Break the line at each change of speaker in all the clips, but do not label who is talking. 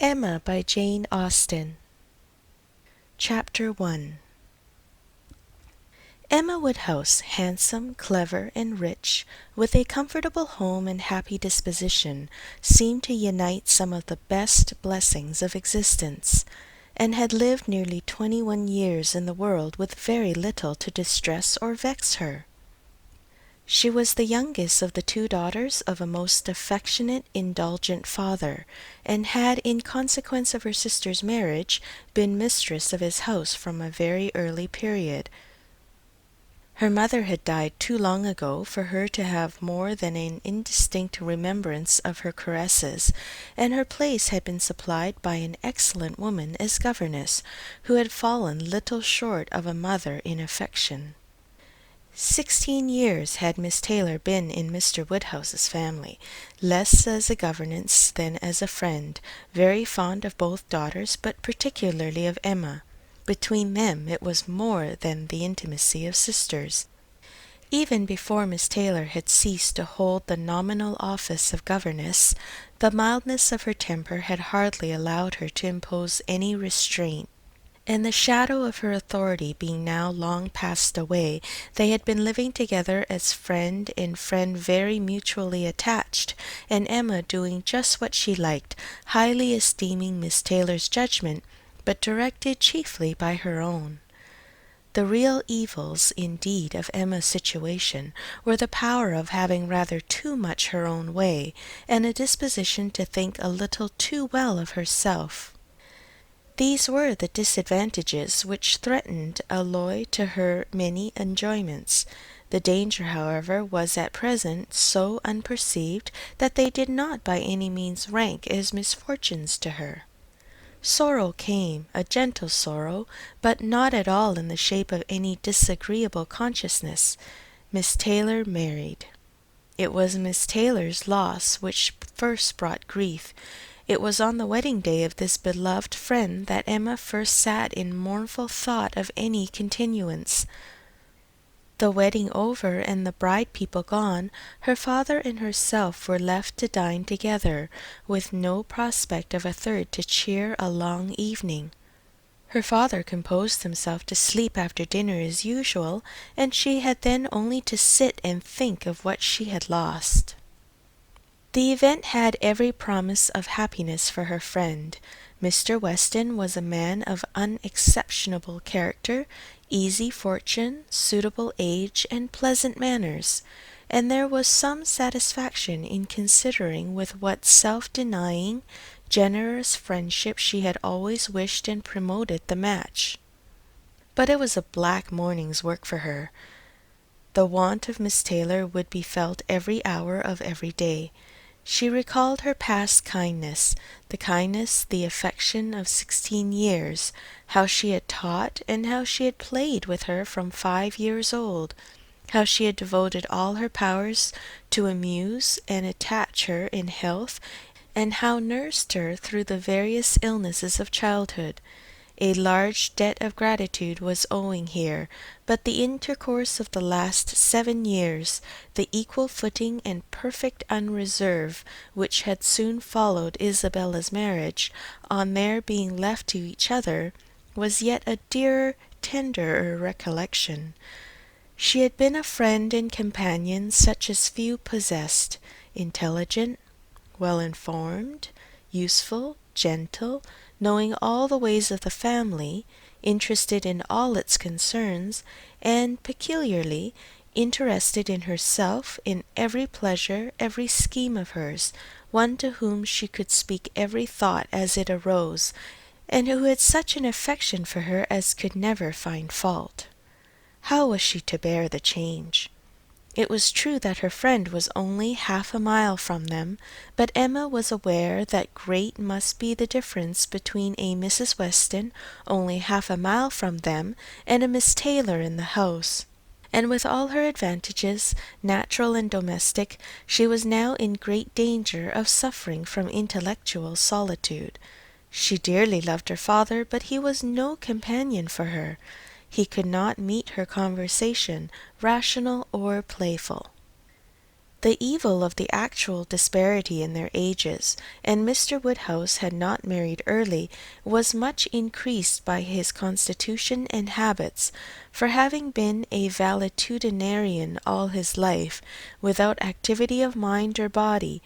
Emma by Jane Austen. Chapter 1. Emma Woodhouse, handsome, clever, and rich, with a comfortable home and happy disposition, seemed to unite some of the best blessings of existence, and had lived nearly 21 years in the world with very little to distress or vex her. She was the youngest of the 2 daughters of a most affectionate, indulgent father, and had, in consequence of her sister's marriage, been mistress of his house from a very early period. Her mother had died too long ago for her to have more than an indistinct remembrance of her caresses, and her place had been supplied by an excellent woman as governess, who had fallen little short of a mother in affection. 16 years had Miss Taylor been in Mr. Woodhouse's family, less as a governess than as a friend, very fond of both daughters, but particularly of Emma. Between them it was more than the intimacy of sisters. Even before Miss Taylor had ceased to hold the nominal office of governess, the mildness of her temper had hardly allowed her to impose any restraint, and the shadow of her authority being now long passed away, they had been living together as friend and friend, very mutually attached, and Emma doing just what she liked, highly esteeming Miss Taylor's judgment, but directed chiefly by her own. The real evils, indeed, of Emma's situation were the power of having rather too much her own way, and a disposition to think a little too well of herself. These were the disadvantages which threatened alloy to her many enjoyments. The danger, however, was at present so unperceived that they did not by any means rank as misfortunes to her. Sorrow came, a gentle sorrow, but not at all in the shape of any disagreeable consciousness. Miss Taylor married. It was Miss Taylor's loss which first brought grief. It was on the wedding day of this beloved friend that Emma first sat in mournful thought of any continuance. The wedding over and the bride people gone, her father and herself were left to dine together, with no prospect of a third to cheer a long evening. Her father composed himself to sleep after dinner as usual, and she had then only to sit and think of what she had lost. The event had every promise of happiness for her friend. Mr. Weston was a man of unexceptionable character, easy fortune, suitable age, and pleasant manners, and there was some satisfaction in considering with what self-denying, generous friendship she had always wished and promoted the match. But it was a black morning's work for her. The want of Miss Taylor would be felt every hour of every day. She recalled her past kindness, the affection of 16 years, how she had taught and how she had played with her from 5 years old, how she had devoted all her powers to amuse and attach her in health, and how nursed her through the various illnesses of childhood. A large debt of gratitude was owing here, but the intercourse of the last 7 years, the equal footing and perfect unreserve which had soon followed Isabella's marriage, on their being left to each other, was yet a dearer, tenderer recollection. She had been a friend and companion such as few possessed, intelligent, well-informed, useful, gentle, knowing all the ways of the family, interested in all its concerns, and peculiarly interested in herself, in every pleasure, every scheme of hers, one to whom she could speak every thought as it arose, and who had such an affection for her as could never find fault. How was she to bear the change? It was true that her friend was only half a mile from them, but Emma was aware that great must be the difference between a Mrs. Weston, only half a mile from them, and a Miss Taylor in the house. And with all her advantages, natural and domestic, she was now in great danger of suffering from intellectual solitude. She dearly loved her father, but he was no companion for her. He could not meet her conversation, rational or playful. The evil of the actual disparity in their ages, and Mr. Woodhouse had not married early, was much increased by his constitution and habits, for having been a valetudinarian all his life, without activity of mind or body,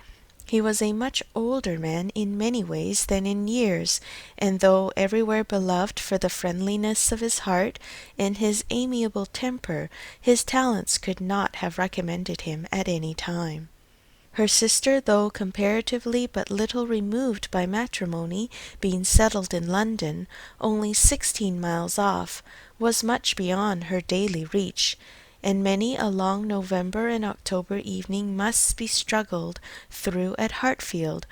he was a much older man in many ways than in years, and though everywhere beloved for the friendliness of his heart and his amiable temper, his talents could not have recommended him at any time. Her sister, though comparatively but little removed by matrimony, being settled in London, only 16 miles off, was much beyond her daily reach, and many a long November and October evening must be struggled through at Hartfield,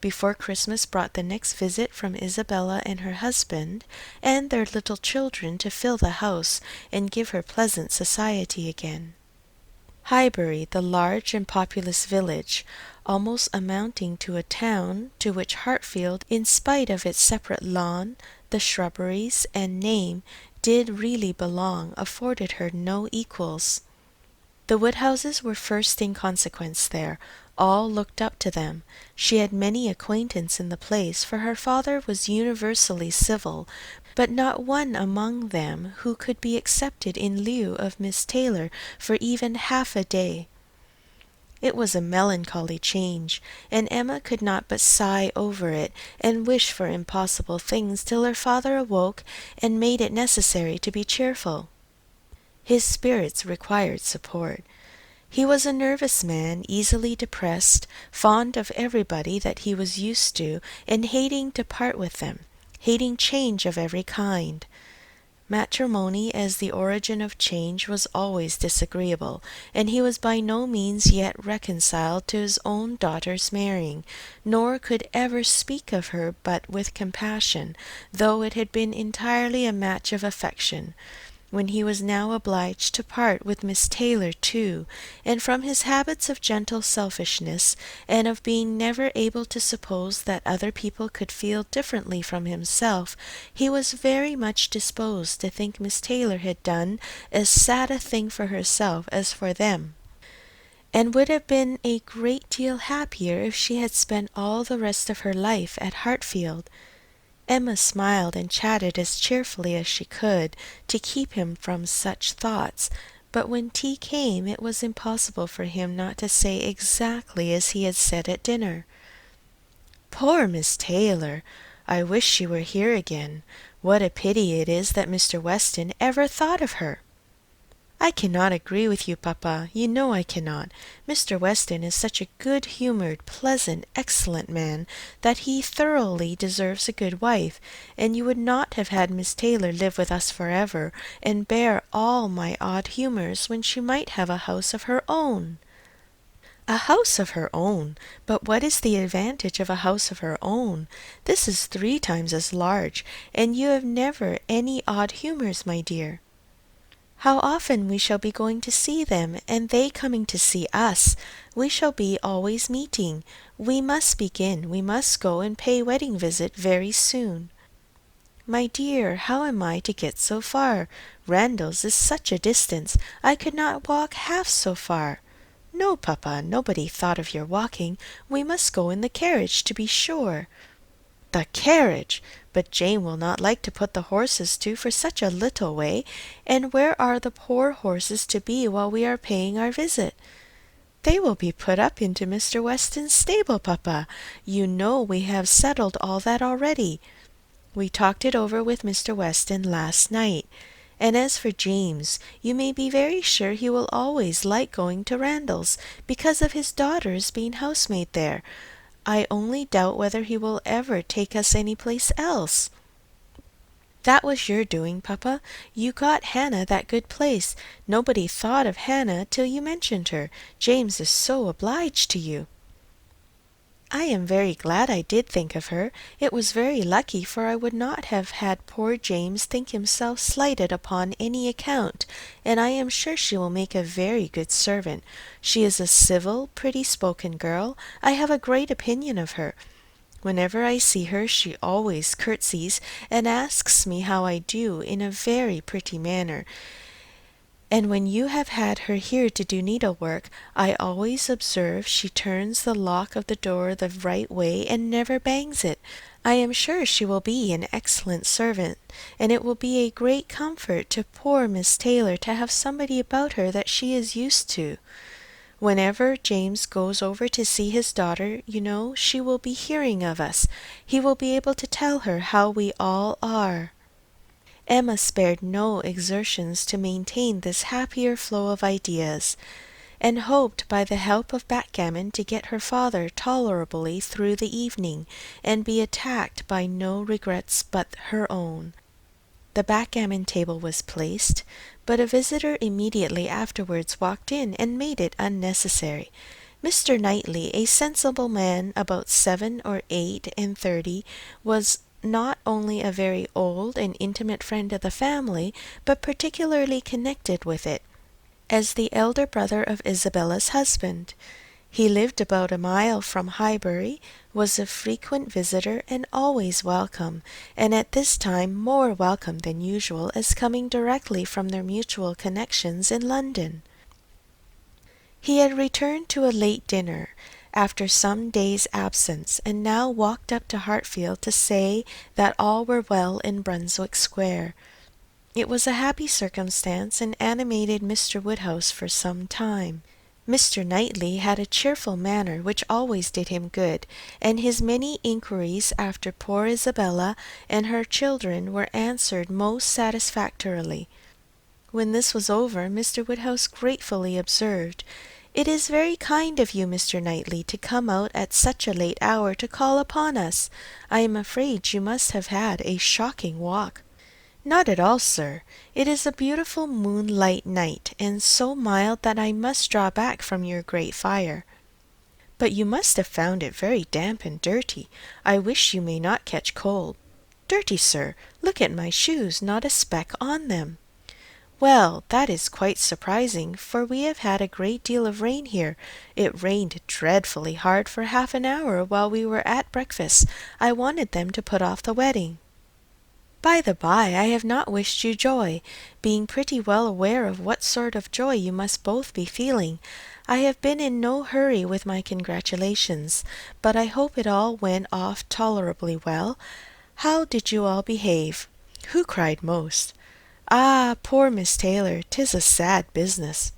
before Christmas brought the next visit from Isabella and her husband, and their little children to fill the house and give her pleasant society again. Highbury, the large and populous village, almost amounting to a town, to which Hartfield, in spite of its separate lawn, the shrubberies, and name, did really belong, afforded her no equals. The Woodhouses were first in consequence there. All looked up to them. She had many acquaintance in the place, for her father was universally civil, but not one among them who could be accepted in lieu of Miss Taylor for even half a day. It was a melancholy change, and Emma could not but sigh over it, and wish for impossible things till her father awoke and made it necessary to be cheerful. His spirits required support. He was a nervous man, easily depressed, fond of everybody that he was used to, and hating to part with them, hating change of every kind. Matrimony as the origin of change was always disagreeable, and he was by no means yet reconciled to his own daughter's marrying, nor could ever speak of her but with compassion, though it had been entirely a match of affection, when he was now obliged to part with Miss Taylor too, and from his habits of gentle selfishness, and of being never able to suppose that other people could feel differently from himself, he was very much disposed to think Miss Taylor had done as sad a thing for herself as for them, and would have been a great deal happier if she had spent all the rest of her life at Hartfield. Emma smiled and chatted as cheerfully as she could, to keep him from such thoughts, but when tea came it was impossible for him not to say exactly as he had said at dinner. "Poor Miss Taylor! I wish she were here again. What a pity it is that Mr. Weston ever thought of her!" "I cannot agree with you, papa. You know I cannot. Mr. Weston is such a good-humored, pleasant, excellent man, that he thoroughly deserves a good wife, and you would not have had Miss Taylor live with us forever, and bear all my odd humours, when she might have a house of her own." "A house of her own! But what is the advantage of a house of her own? This is 3 times as large, and you have never any odd humours, my dear." "How often we shall be going to see them, and they coming to see us! We shall be always meeting. We must begin. We must go and pay wedding visit very soon." "My dear, how am I to get so far? Randalls is such a distance. I could not walk half so far." "No, papa, nobody thought of your walking. We must go in the carriage, to be sure." "The carriage! But Jane will not like to put the horses to for such a little way, and where are the poor horses to be while we are paying our visit?" "They will be put up into Mr. Weston's stable, papa. You know we have settled all that already. We talked it over with Mr. Weston last night. And as for James, you may be very sure he will always like going to Randalls, because of his daughter's being housemaid there. I only doubt whether he will ever take us any place else." "That was your doing, papa. You got Hannah that good place. Nobody thought of Hannah till you mentioned her. James is so obliged to you." "I am very glad I did think of her. It was very lucky, for I would not have had poor James think himself slighted upon any account, and I am sure she will make a very good servant. She is a civil, pretty-spoken girl. I have a great opinion of her. Whenever I see her she always curtsies, and asks me how I do in a very pretty manner, And when you have had her here to do needlework, I always observe she turns the lock of the door the right way and never bangs it. I am sure she will be an excellent servant, and it will be a great comfort to poor Miss Taylor to have somebody about her that she is used to. Whenever James goes over to see his daughter, you know, she will be hearing of us. He will be able to tell her how we all are." Emma spared no exertions to maintain this happier flow of ideas, and hoped by the help of backgammon to get her father tolerably through the evening, and be attacked by no regrets but her own. The backgammon table was placed, but a visitor immediately afterwards walked in and made it unnecessary. Mr. Knightley, a sensible man about 7 or 8 and 30, was not only a very old and intimate friend of the family, but particularly connected with it, as the elder brother of Isabella's husband. He lived about a mile from Highbury, was a frequent visitor, and always welcome, and at this time more welcome than usual, as coming directly from their mutual connections in London. He had returned to a late dinner, after some days' absence, and now walked up to Hartfield to say that all were well in Brunswick Square. It was a happy circumstance, and animated Mr. Woodhouse for some time. Mr. Knightley had a cheerful manner which always did him good, and his many inquiries after poor Isabella and her children were answered most satisfactorily. When this was over, Mr. Woodhouse gratefully observed, "It is very kind of you, Mr. Knightley, to come out at such a late hour to call upon us. I am afraid you must have had a shocking walk." "Not at all, sir. It is a beautiful moonlight night, and so mild that I must draw back from your great fire." "But you must have found it very damp and dirty. I wish you may not catch cold." "Dirty, sir! Look at my shoes, not a speck on them." "Well, that is quite surprising, for we have had a great deal of rain here. It rained dreadfully hard for half an hour while we were at breakfast. I wanted them to put off the wedding. By the by, I have not wished you joy, being pretty well aware of what sort of joy you must both be feeling. I have been in no hurry with my congratulations, but I hope it all went off tolerably well. How did you all behave? Who cried most? Ah, poor Miss Taylor, 'tis a sad business."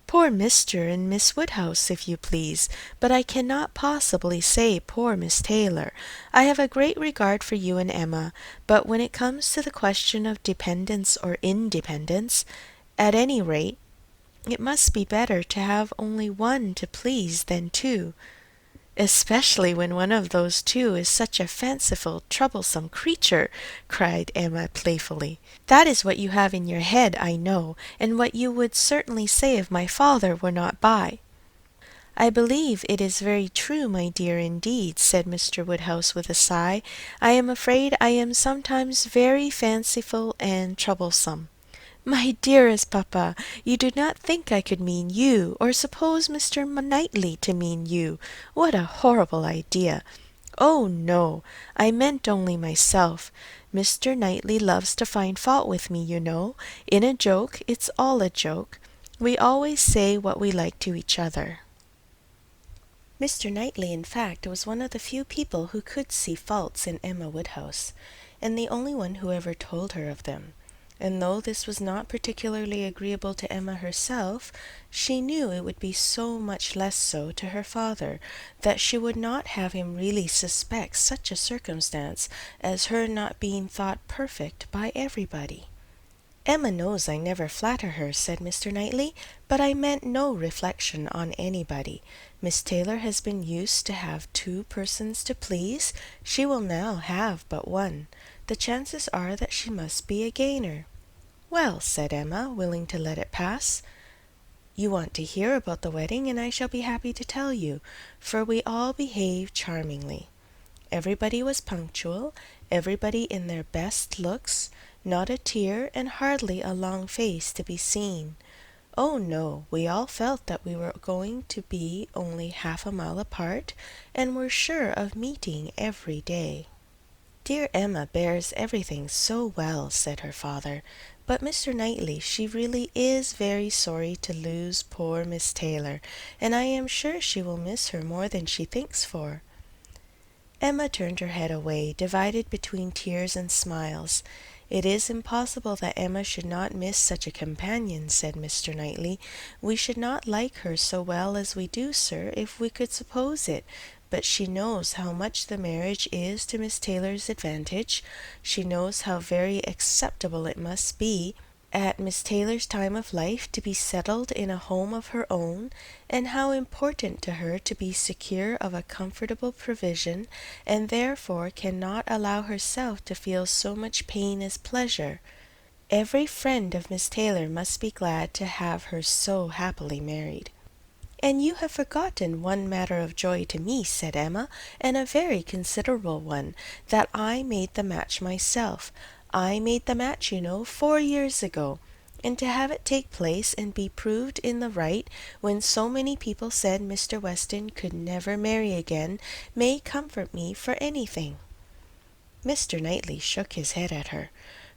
"Poor Mr. and Miss Woodhouse, if you please, but I cannot possibly say poor Miss Taylor. I have a great regard for you and Emma, but when it comes to the question of dependence or independence, at any rate, it must be better to have only one to please than two, especially when one of those two is such a fanciful, troublesome creature," cried Emma playfully. "That is what you have in your head, I know, and what you would certainly say if my father were not by." "I believe it is very true, my dear, indeed," said Mr. Woodhouse with a sigh. "I am afraid I am sometimes very fanciful and troublesome." "My dearest papa, you do not think I could mean you, or suppose Mr. Knightley to mean you. What a horrible idea! Oh, no, I meant only myself. Mr. Knightley loves to find fault with me, you know. In a joke, it's all a joke. We always say what we like to each other." Mr. Knightley, in fact, was one of the few people who could see faults in Emma Woodhouse, and the only one who ever told her of them. And though this was not particularly agreeable to Emma herself, she knew it would be so much less so to her father, that she would not have him really suspect such a circumstance as her not being thought perfect by everybody. "Emma knows I never flatter her," said Mr. Knightley, "but I meant no reflection on anybody. Miss Taylor has been used to have two persons to please. She will now have but one. The chances are that she must be a gainer." "Well," said Emma, willing to let it pass, "you want to hear about the wedding, and I shall be happy to tell you, for we all behaved charmingly. Everybody was punctual, everybody in their best looks, not a tear and hardly a long face to be seen. Oh no, we all felt that we were going to be only half a mile apart, and were sure of meeting every day." Dear Emma bears everything so well, said her father. But Mr. Knightley, she really is very sorry to lose poor Miss Taylor, and I am sure she will miss her more than she thinks for. Emma turned her head away, divided between tears and smiles. It is impossible that Emma should not miss such a companion, said Mr. Knightley. We should not like her so well as we do, sir, if we could suppose it. But she knows how much the marriage is to Miss Taylor's advantage. She knows how very acceptable it must be at Miss Taylor's time of life to be settled in a home of her own, and how important to her to be secure of a comfortable provision, and therefore cannot allow herself to feel so much pain as pleasure. Every friend of Miss Taylor must be glad to have her so happily married. And you have forgotten one matter of joy to me, said Emma, and a very considerable one, that I made the match myself. I made the match, you know, 4 years ago, and to have it take place and be proved in the right when so many people said Mr. Weston could never marry again may comfort me for anything. Mr. Knightley shook his head at her.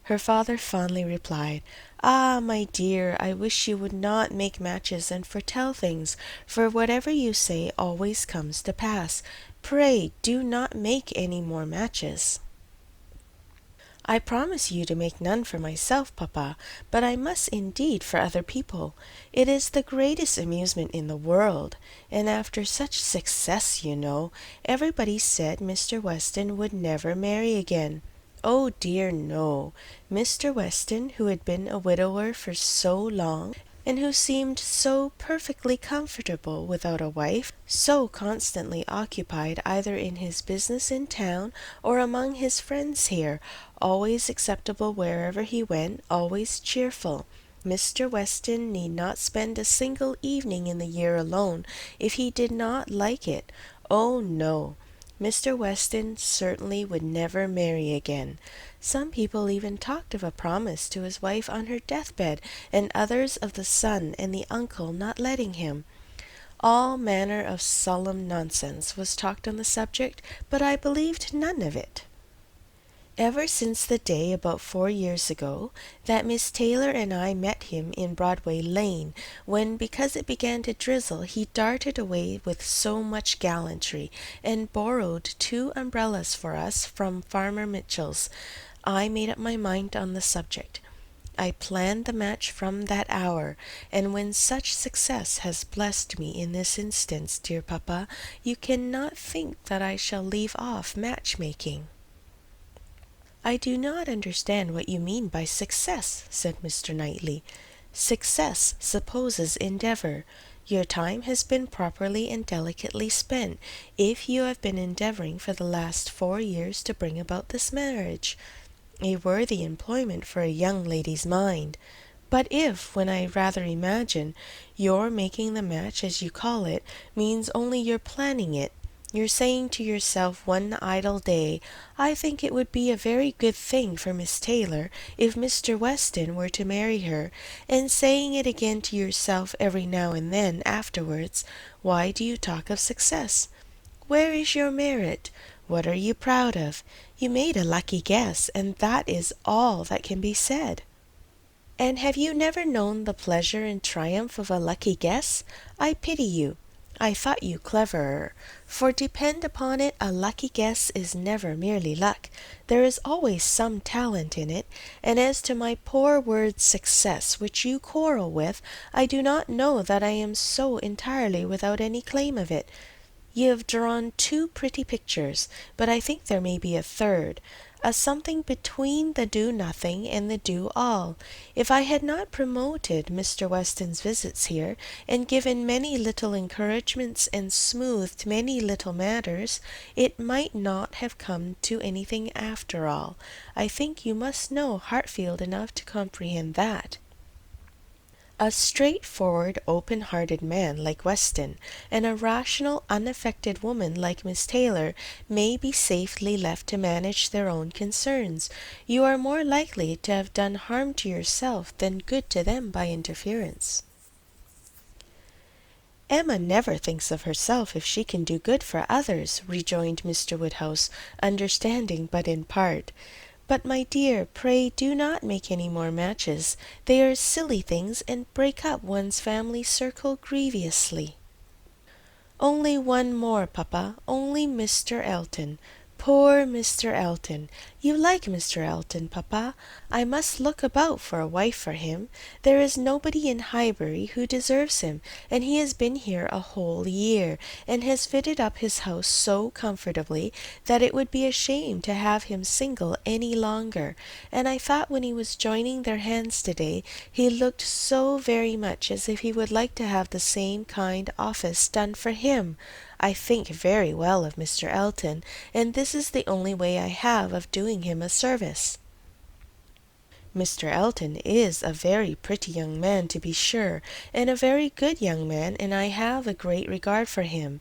Her father fondly replied, Ah, my dear, I wish you would not make matches and foretell things, for whatever you say always comes to pass. Pray do not make any more matches. I promise you to make none for myself, papa, but I must indeed for other people. It is the greatest amusement in the world, and after such success, you know, everybody said Mr. Weston would never marry again. Oh dear, no. Mr. Weston, who had been a widower for so long, and who seemed so perfectly comfortable without a wife, so constantly occupied either in his business in town or among his friends here, always acceptable wherever he went, always cheerful. Mr. Weston need not spend a single evening in the year alone if he did not like it. Oh no. Mr. Weston certainly would never marry again. Some people even talked of a promise to his wife on her deathbed, and others of the son and the uncle not letting him. All manner of solemn nonsense was talked on the subject, but I believed none of it. Ever since the day about 4 years ago that Miss Taylor and I met him in Broadway Lane, when, because it began to drizzle, he darted away with so much gallantry, and borrowed 2 umbrellas for us from Farmer Mitchell's, I made up my mind on the subject. I planned the match from that hour, and when such success has blessed me in this instance, dear papa, you cannot think that I shall leave off match-making. I do not understand what you mean by success, said Mr. Knightley. Success supposes endeavour. Your time has been properly and delicately spent, if you have been endeavouring for the last 4 years to bring about this marriage. A worthy employment for a young lady's mind. But if, when I rather imagine, your making the match, as you call it, means only your planning it, you're saying to yourself one idle day, I think it would be a very good thing for Miss Taylor if Mr. Weston were to marry her, and saying it again to yourself every now and then afterwards, why do you talk of success? Where is your merit? What are you proud of? You made a lucky guess, and that is all that can be said. And have you never known the pleasure and triumph of a lucky guess? I pity you. I thought you cleverer, for depend upon it, a lucky guess is never merely luck. There is always some talent in it, and as to my poor word success, which you quarrel with, I do not know that I am so entirely without any claim of it. You have drawn 2 pretty pictures, but I think there may be a third, a something between the do-nothing and the do-all. If I had not promoted Mr. Weston's visits here, and given many little encouragements, and smoothed many little matters, it might not have come to anything after all. I think you must know Hartfield enough to comprehend that. A straightforward, open-hearted man like Weston, and a rational, unaffected woman like Miss Taylor may be safely left to manage their own concerns. You are more likely to have done harm to yourself than good to them by interference. Emma never thinks of herself if she can do good for others, rejoined Mr. Woodhouse, understanding but in part. But, my dear, pray do not make any more matches. They are silly things, and break up one's family circle grievously. Only one more, papa, only Mr. Elton. Poor Mr. Elton! You like Mr. Elton, papa? I must look about for a wife for him. There is nobody in Highbury who deserves him, and he has been here a whole year, and has fitted up his house so comfortably that it would be a shame to have him single any longer. And I thought when he was joining their hands today, he looked so very much as if he would like to have the same kind office done for him. I think very well of Mr. Elton, and this is the only way I have of doing him a service. Mr. Elton is a very pretty young man, to be sure, and a very good young man, and I have a great regard for him.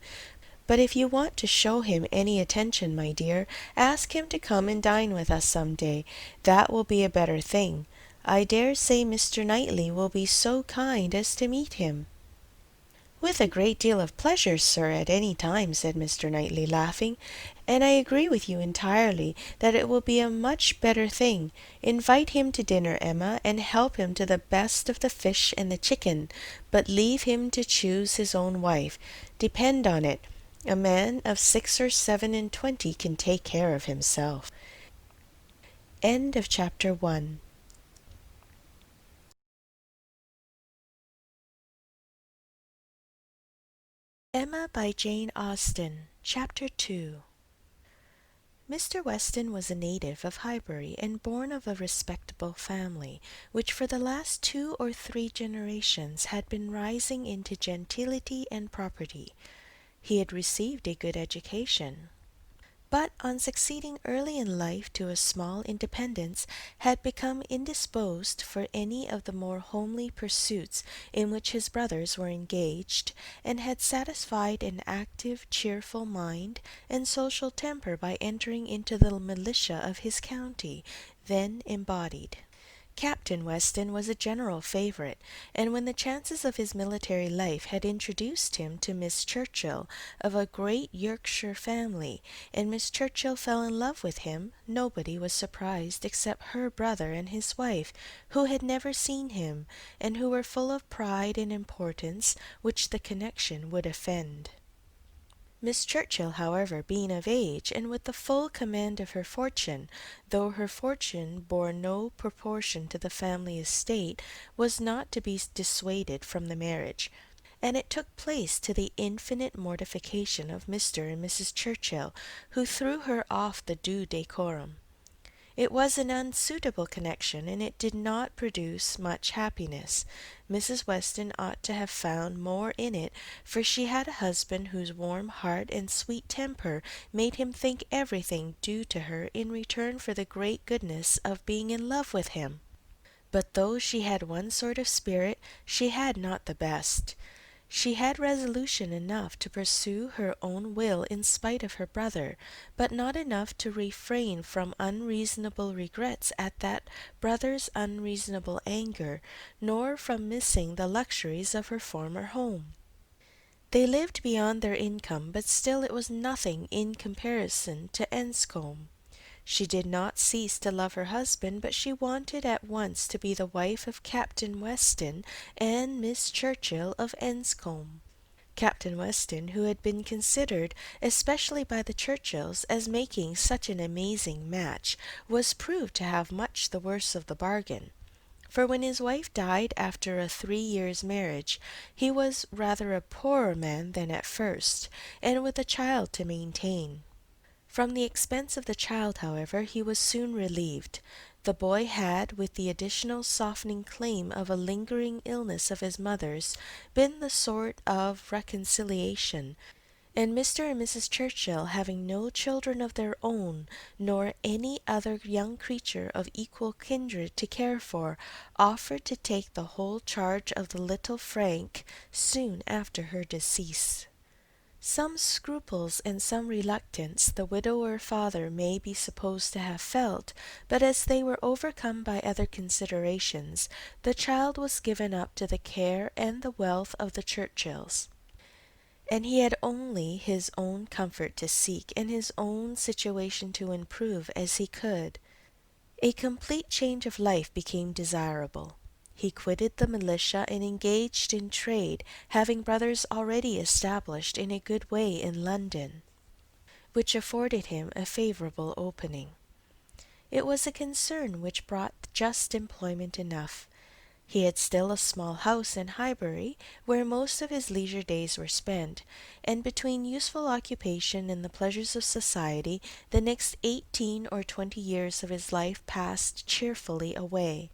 But if you want to show him any attention, my dear, ask him to come and dine with us some day. That will be a better thing. I dare say Mr. Knightley will be so kind as to meet him. With a great deal of pleasure, sir, at any time, said Mr. Knightley, laughing, and I agree with you entirely that it will be a much better thing. Invite him to dinner, Emma, and help him to the best of the fish and the chicken, but leave him to choose his own wife. Depend on it, a man of 6 or 7 and 20 can take care of himself. End of chapter 1. Emma by Jane Austen. Chapter 2. Mr. Weston was a native of Highbury, and born of a respectable family, which for the last 2 or 3 generations had been rising into gentility and property. He had received a good education, but on succeeding early in life to a small independence, had become indisposed for any of the more homely pursuits in which his brothers were engaged, and had satisfied an active, cheerful mind and social temper by entering into the militia of his county, then embodied. Captain Weston was a general favourite, and when the chances of his military life had introduced him to Miss Churchill, of a great Yorkshire family, and Miss Churchill fell in love with him, nobody was surprised except her brother and his wife, who had never seen him, and who were full of pride and importance, which the connection would offend. Miss Churchill, however, being of age, and with the full command of her fortune, though her fortune bore no proportion to the family estate, was not to be dissuaded from the marriage, and it took place to the infinite mortification of Mr. and Mrs. Churchill, who threw her off the due decorum. It was an unsuitable connection, and it did not produce much happiness. Mrs. Weston ought to have found more in it, for she had a husband whose warm heart and sweet temper made him think everything due to her in return for the great goodness of being in love with him. But though she had one sort of spirit, she had not the best. She had resolution enough to pursue her own will in spite of her brother, but not enough to refrain from unreasonable regrets at that brother's unreasonable anger, nor from missing the luxuries of her former home. They lived beyond their income, but still it was nothing in comparison to Enscombe. She did not cease to love her husband, but she wanted at once to be the wife of Captain Weston and Miss Churchill of Enscombe. Captain Weston, who had been considered, especially by the Churchills, as making such an amazing match, was proved to have much the worse of the bargain. For when his wife died after a 3 years' marriage, he was rather a poorer man than at first, and with a child to maintain. From the expense of the child, however, he was soon relieved. The boy had, with the additional softening claim of a lingering illness of his mother's, been the sort of reconciliation, and Mr. and Mrs. Churchill, having no children of their own, nor any other young creature of equal kindred to care for, offered to take the whole charge of the little Frank soon after her decease. Some scruples and some reluctance the widower father may be supposed to have felt, but as they were overcome by other considerations, the child was given up to the care and the wealth of the Churchills. and he had only his own comfort to seek and his own situation to improve as he could. A complete change of life became desirable. He quitted the militia and engaged in trade, having brothers already established in a good way in London, which afforded him a favorable opening. It was a concern which brought just employment enough. He had still a small house in Highbury, where most of his leisure days were spent, and between useful occupation and the pleasures of society, the next 18 or 20 years of his life passed cheerfully away.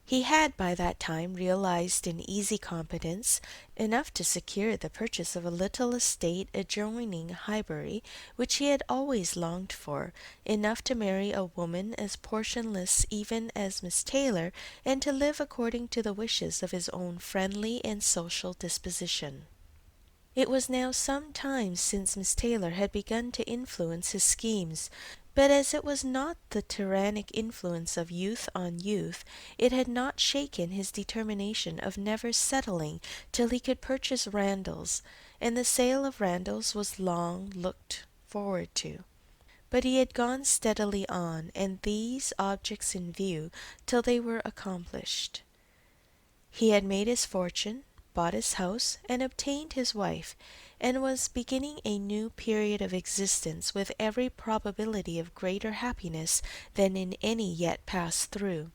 He had by that time realized in easy competence enough to secure the purchase of a little estate adjoining Highbury, which he had always longed for, enough to marry a woman as portionless even as Miss Taylor, and to live according to the wishes of his own friendly and social disposition. It was now some time since Miss Taylor had begun to influence his schemes, but as it was not the tyrannic influence of youth on youth, it had not shaken his determination of never settling till he could purchase Randalls, and the sale of Randalls was long looked forward to. But he had gone steadily on, and these objects in view, till they were accomplished. He had made his fortune, bought his house, and obtained his wife, and was beginning a new period of existence with every probability of greater happiness than in any yet passed through.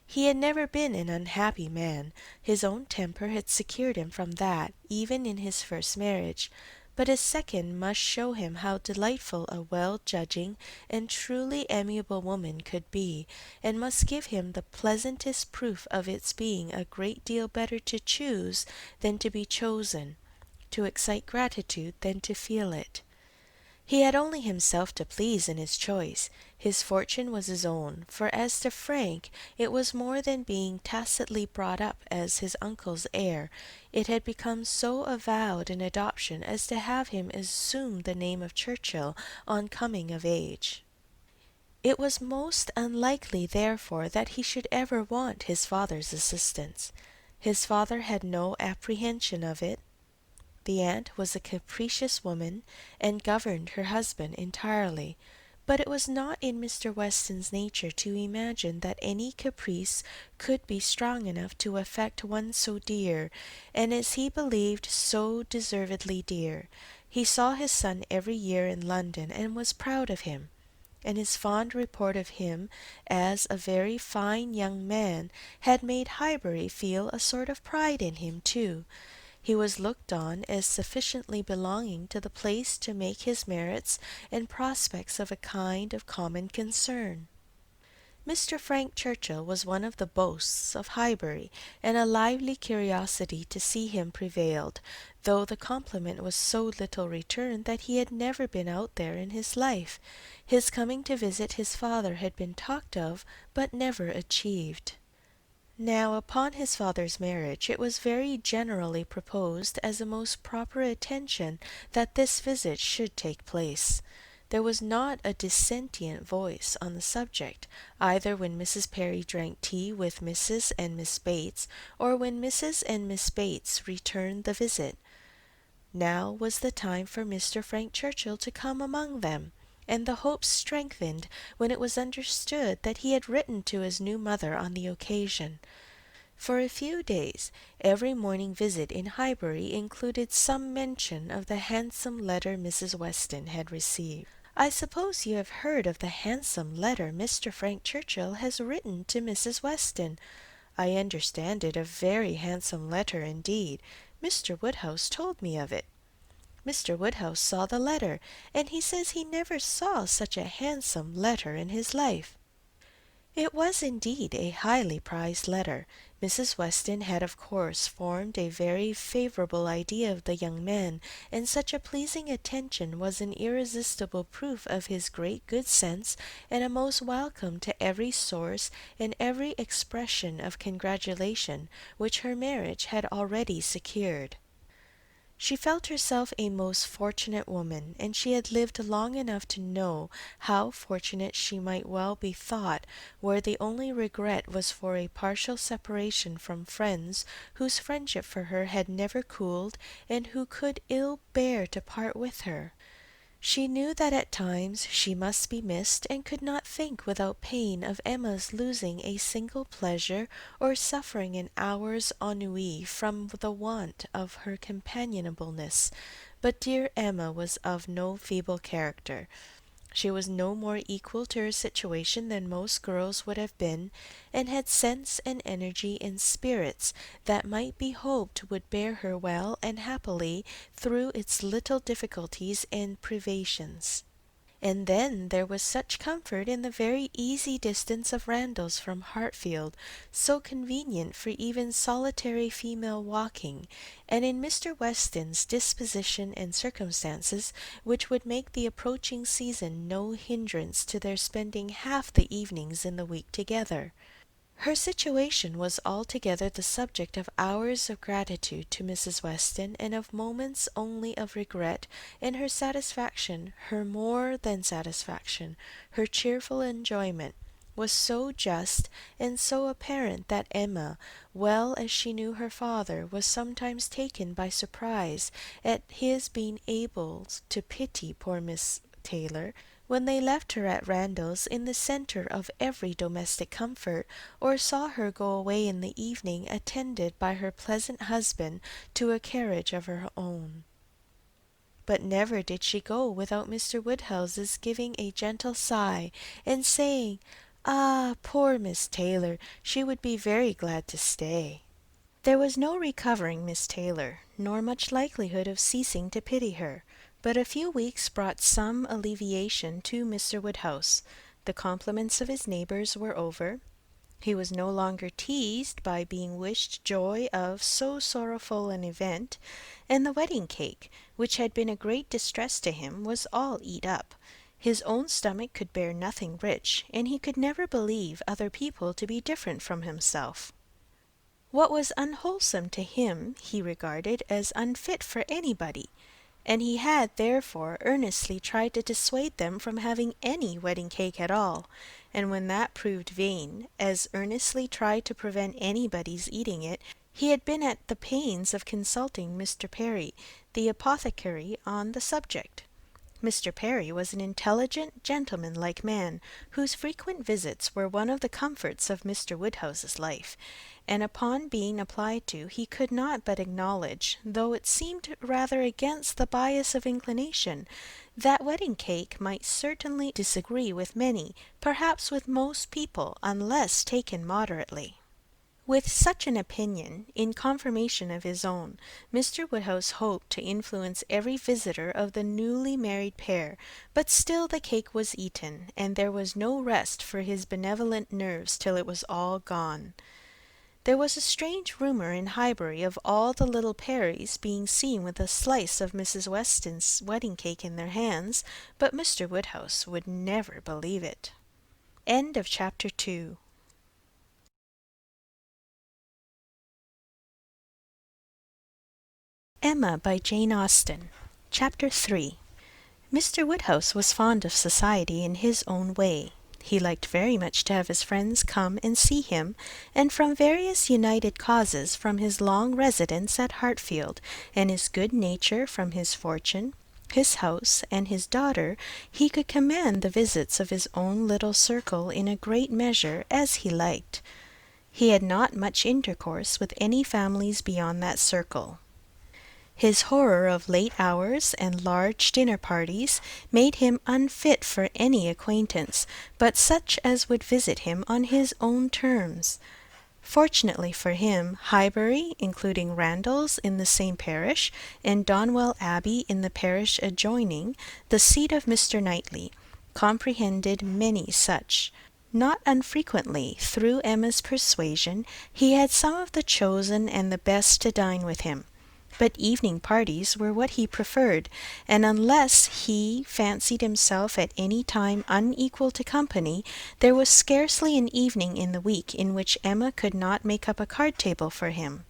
He had never been an unhappy man. His own temper had secured him from that, even in his first marriage, but his second must show him how delightful a well-judging and truly amiable woman could be, and must give him the pleasantest proof of its being a great deal better to choose than to be chosen, to excite gratitude than to feel it. He had only himself to please in his choice. His fortune was his own, for as to Frank, it was more than being tacitly brought up as his uncle's heir. It had become so avowed an adoption as to have him assume the name of Churchill on coming of age. It was most unlikely, therefore, that he should ever want his father's assistance. His father had no apprehension of it. The aunt was a capricious woman, and governed her husband entirely, but it was not in Mr. Weston's nature to imagine that any caprice could be strong enough to affect one so dear, and as he believed so deservedly dear. He saw his son every year in London, and was proud of him, and his fond report of him as a very fine young man had made Highbury feel a sort of pride in him too. He was looked on as sufficiently belonging to the place to make his merits and prospects of a kind of common concern. Mr. Frank Churchill was one of the boasts of Highbury, and a lively curiosity to see him prevailed, though the compliment was so little returned that he had never been out there in his life. His coming to visit his father had been talked of, but never achieved. Now, upon his father's marriage, it was very generally proposed as a most proper attention that this visit should take place. There was not a dissentient voice on the subject, either when Mrs. Perry drank tea with Mrs. and Miss Bates, or when Mrs. and Miss Bates returned the visit. Now was the time for Mr. Frank Churchill to come among them, and the hope strengthened when it was understood that he had written to his new mother on the occasion. For a few days, every morning visit in Highbury included some mention of the handsome letter Mrs. Weston had received. "I suppose you have heard of the handsome letter Mr. Frank Churchill has written to Mrs. Weston. I understand it a very handsome letter indeed. Mr. Woodhouse told me of it. Mr. Woodhouse saw the letter, and he says he never saw such a handsome letter in his life." It was indeed a highly prized letter. Mrs. Weston had of course formed a very favourable idea of the young man, and such a pleasing attention was an irresistible proof of his great good sense, and a most welcome to every source and every expression of congratulation which her marriage had already secured. She felt herself a most fortunate woman, and she had lived long enough to know how fortunate she might well be thought, where the only regret was for a partial separation from friends whose friendship for her had never cooled, and who could ill bear to part with her. She knew that at times she must be missed, and could not think without pain of Emma's losing a single pleasure, or suffering an hour's ennui from the want of her companionableness. But dear Emma was of no feeble character. She was no more equal to her situation than most girls would have been, and had sense and energy and spirits that might be hoped would bear her well and happily through its little difficulties and privations. And then there was such comfort in the very easy distance of Randalls from Hartfield, so convenient for even solitary female walking, and in Mr. Weston's disposition and circumstances, which would make the approaching season no hindrance to their spending half the evenings in the week together. Her situation was altogether the subject of hours of gratitude to Mrs. Weston, and of moments only of regret, and her satisfaction, her more than satisfaction, her cheerful enjoyment, was so just and so apparent that Emma, well as she knew her father, was sometimes taken by surprise at his being able to pity poor Miss Taylor, when they left her at Randalls in the centre of every domestic comfort, or saw her go away in the evening attended by her pleasant husband to a carriage of her own. But never did she go without Mr. Woodhouse's giving a gentle sigh, and saying, "Ah, poor Miss Taylor, she would be very glad to stay." There was no recovering Miss Taylor, nor much likelihood of ceasing to pity her, but a few weeks brought some alleviation to Mr. Woodhouse. The compliments of his neighbours were over. He was no longer teased by being wished joy of so sorrowful an event, and the wedding cake, which had been a great distress to him, was all eat up. His own stomach could bear nothing rich, and he could never believe other people to be different from himself. What was unwholesome to him he regarded as unfit for anybody, and he had therefore earnestly tried to dissuade them from having any wedding cake at all, and when that proved vain, as earnestly tried to prevent anybody's eating it. He had been at the pains of consulting Mr. Perry, the apothecary, on the subject. Mr. Perry was an intelligent, gentlemanlike man, whose frequent visits were one of the comforts of Mr. Woodhouse's life, and upon being applied to, he could not but acknowledge, though it seemed rather against the bias of inclination, that wedding cake might certainly disagree with many, perhaps with most people, unless taken moderately. With such an opinion, in confirmation of his own, Mr. Woodhouse hoped to influence every visitor of the newly married pair, but still the cake was eaten, and there was no rest for his benevolent nerves till it was all gone. There was a strange rumour in Highbury of all the little Perrys being seen with a slice of Mrs. Weston's wedding cake in their hands, but Mr. Woodhouse would never believe it. End of chapter 2. Emma by Jane Austen. Chapter 3. Mr. Woodhouse was fond of society in his own way. He liked very much to have his friends come and see him, and from various united causes, from his long residence at Hartfield, and his good nature, from his fortune, his house, and his daughter, he could command the visits of his own little circle in a great measure as he liked. He had not much intercourse with any families beyond that circle. His horror of late hours and large dinner parties made him unfit for any acquaintance, but such as would visit him on his own terms. Fortunately for him, Highbury, including Randalls in the same parish, and Donwell Abbey in the parish adjoining, the seat of Mr. Knightley, comprehended many such. Not unfrequently, through Emma's persuasion, he had some of the chosen and the best to dine with him. But evening parties were what he preferred, and unless he fancied himself at any time unequal to company, there was scarcely an evening in the week in which Emma could not make up a card table for him.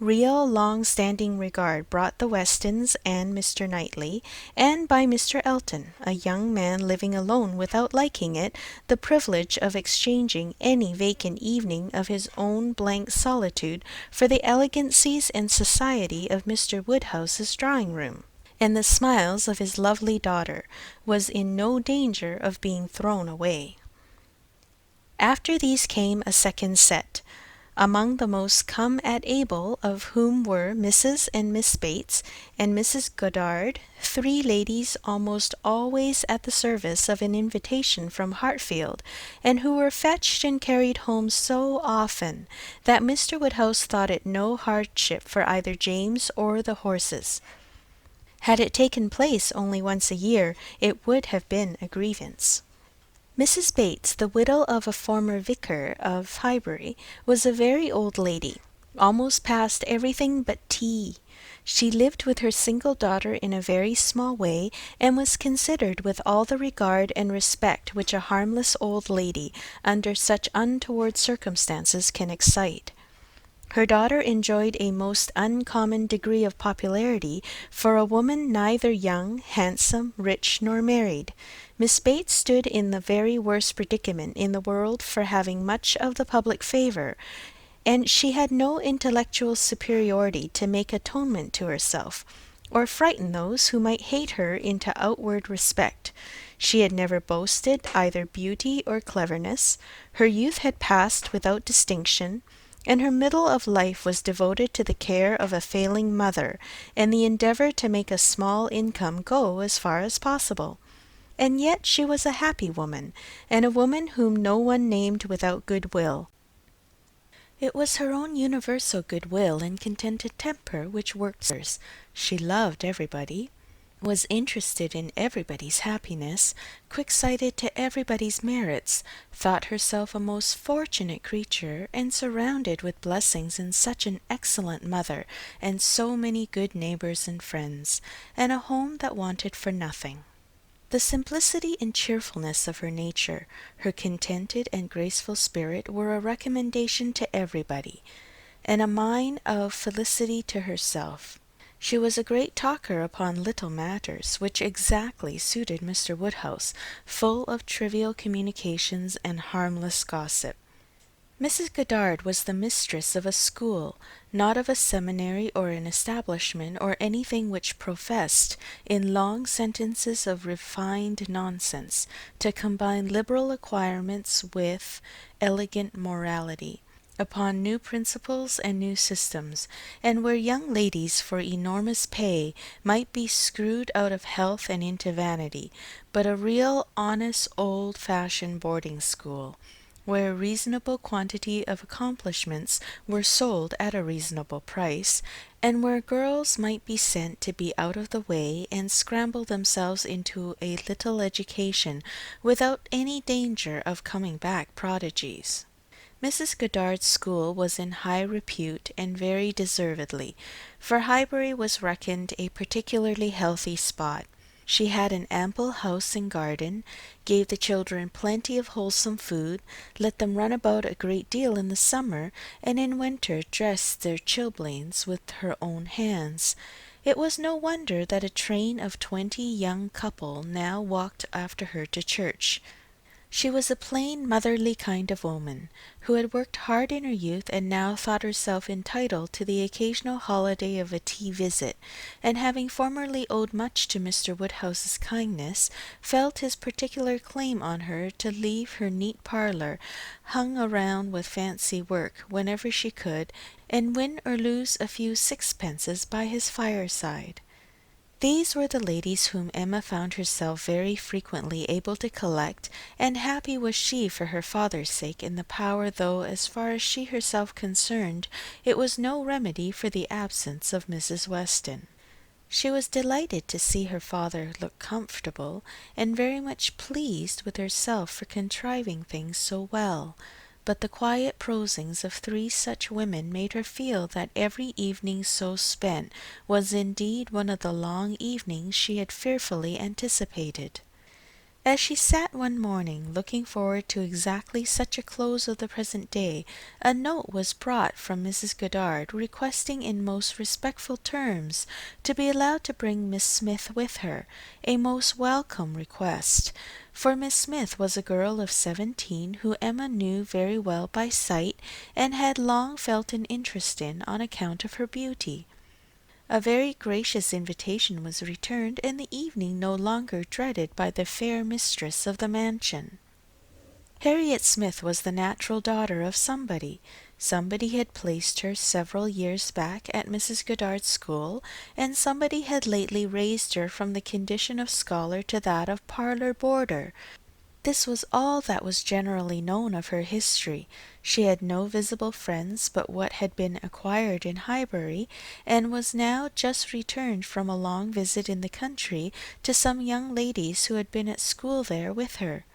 Real long-standing regard brought the Westons and Mr. Knightley, and by Mr. Elton, a young man living alone without liking it, the privilege of exchanging any vacant evening of his own blank solitude for the elegancies and society of Mr. Woodhouse's drawing-room, and the smiles of his lovely daughter was in no danger of being thrown away. After these came a second set, among the most come at able of whom were Mrs. and Miss Bates and Mrs. Goddard, three ladies almost always at the service of an invitation from Hartfield, and who were fetched and carried home so often that Mr. Woodhouse thought it no hardship for either James or the horses. Had it taken place only once a year, it would have been a grievance. Mrs. Bates, the widow of a former vicar of Highbury, was a very old lady, almost past everything but tea. She lived with her single daughter in a very small way, and was considered with all the regard and respect which a harmless old lady, under such untoward circumstances, can excite. Her daughter enjoyed a most uncommon degree of popularity for a woman neither young, handsome, rich, nor married. Miss Bates stood in the very worst predicament in the world for having much of the public favour, and she had no intellectual superiority to make atonement to herself, or frighten those who might hate her into outward respect. She had never boasted either beauty or cleverness. Her youth had passed without distinction, and her middle of life was devoted to the care of a failing mother, and the endeavour to make a small income go as far as possible. And yet she was a happy woman, and a woman whom no one named without good-will. It was her own universal good-will and contented temper which worked hers. She loved everybody, was interested in everybody's happiness, quick-sighted to everybody's merits, thought herself a most fortunate creature, and surrounded with blessings in such an excellent mother, and so many good neighbours and friends, and a home that wanted for nothing. The simplicity and cheerfulness of her nature, her contented and graceful spirit, were a recommendation to everybody, and a mine of felicity to herself. She was a great talker upon little matters, which exactly suited Mr. Woodhouse, full of trivial communications and harmless gossip. Mrs. Goddard was the mistress of a school, not of a seminary or an establishment or anything which professed, in long sentences of refined nonsense, to combine liberal acquirements with elegant morality, upon new principles and new systems, and where young ladies for enormous pay might be screwed out of health and into vanity, but a real honest old-fashioned boarding school, where a reasonable quantity of accomplishments were sold at a reasonable price, and where girls might be sent to be out of the way and scramble themselves into a little education without any danger of coming back prodigies. Mrs. Goddard's school was in high repute, and very deservedly, for Highbury was reckoned a particularly healthy spot. She had an ample house and garden, gave the children plenty of wholesome food, let them run about a great deal in the summer, and in winter dressed their chilblains with her own hands. It was no wonder that a train of 20 young couple now walked after her to church. She was a plain, motherly kind of woman, who had worked hard in her youth and now thought herself entitled to the occasional holiday of a tea visit, and having formerly owed much to Mr. Woodhouse's kindness, felt his particular claim on her to leave her neat parlour hung around with fancy work whenever she could, and win or lose a few sixpences by his fireside. These were the ladies whom Emma found herself very frequently able to collect, and happy was she for her father's sake in the power, though, as far as she herself concerned, it was no remedy for the absence of Mrs. Weston. She was delighted to see her father look comfortable, and very much pleased with herself for contriving things so well, but the quiet prosings of 3 such women made her feel that every evening so spent was indeed one of the long evenings she had fearfully anticipated. As she sat one morning, looking forward to exactly such a close of the present day, a note was brought from Mrs. Goddard, requesting in most respectful terms to be allowed to bring Miss Smith with her, a most welcome request, for Miss Smith was a girl of 17 who Emma knew very well by sight, and had long felt an interest in on account of her beauty. A very gracious invitation was returned, and the evening no longer dreaded by the fair mistress of the mansion. Harriet Smith was the natural daughter of somebody. Somebody had placed her several years back at Mrs. Goddard's school, and somebody had lately raised her from the condition of scholar to that of parlour boarder. This was all that was generally known of her history. She had no visible friends but what had been acquired in Highbury, and was now just returned from a long visit in the country to some young ladies who had been at school there with her.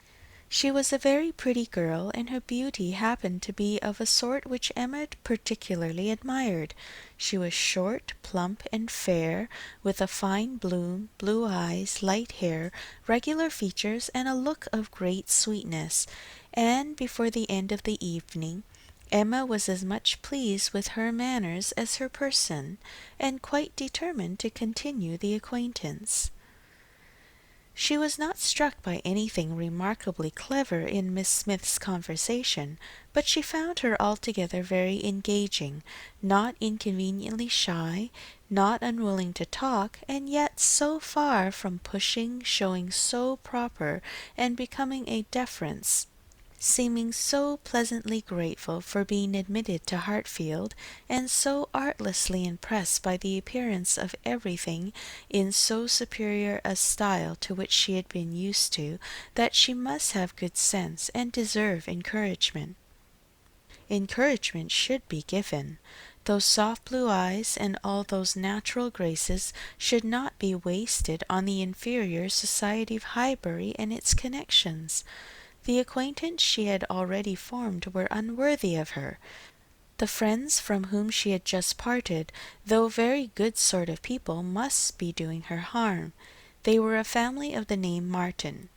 She was a very pretty girl, and her beauty happened to be of a sort which Emma particularly admired. She was short, plump, and fair, with a fine bloom, blue eyes, light hair, regular features, and a look of great sweetness, and before the end of the evening Emma was as much pleased with her manners as her person, and quite determined to continue the acquaintance. She was not struck by anything remarkably clever in Miss Smith's conversation, but she found her altogether very engaging, not inconveniently shy, not unwilling to talk, and yet so far from pushing, showing so proper and becoming a deference, seeming so pleasantly grateful for being admitted to Hartfield, and so artlessly impressed by the appearance of everything in so superior a style to which she had been used to, that she must have good sense and deserve encouragement. Encouragement should be given. Those soft blue eyes and all those natural graces should not be wasted on the inferior society of Highbury and its connections. The acquaintance she had already formed were unworthy of her. The friends from whom she had just parted, though very good sort of people, must be doing her harm. They were a family of the name Martin,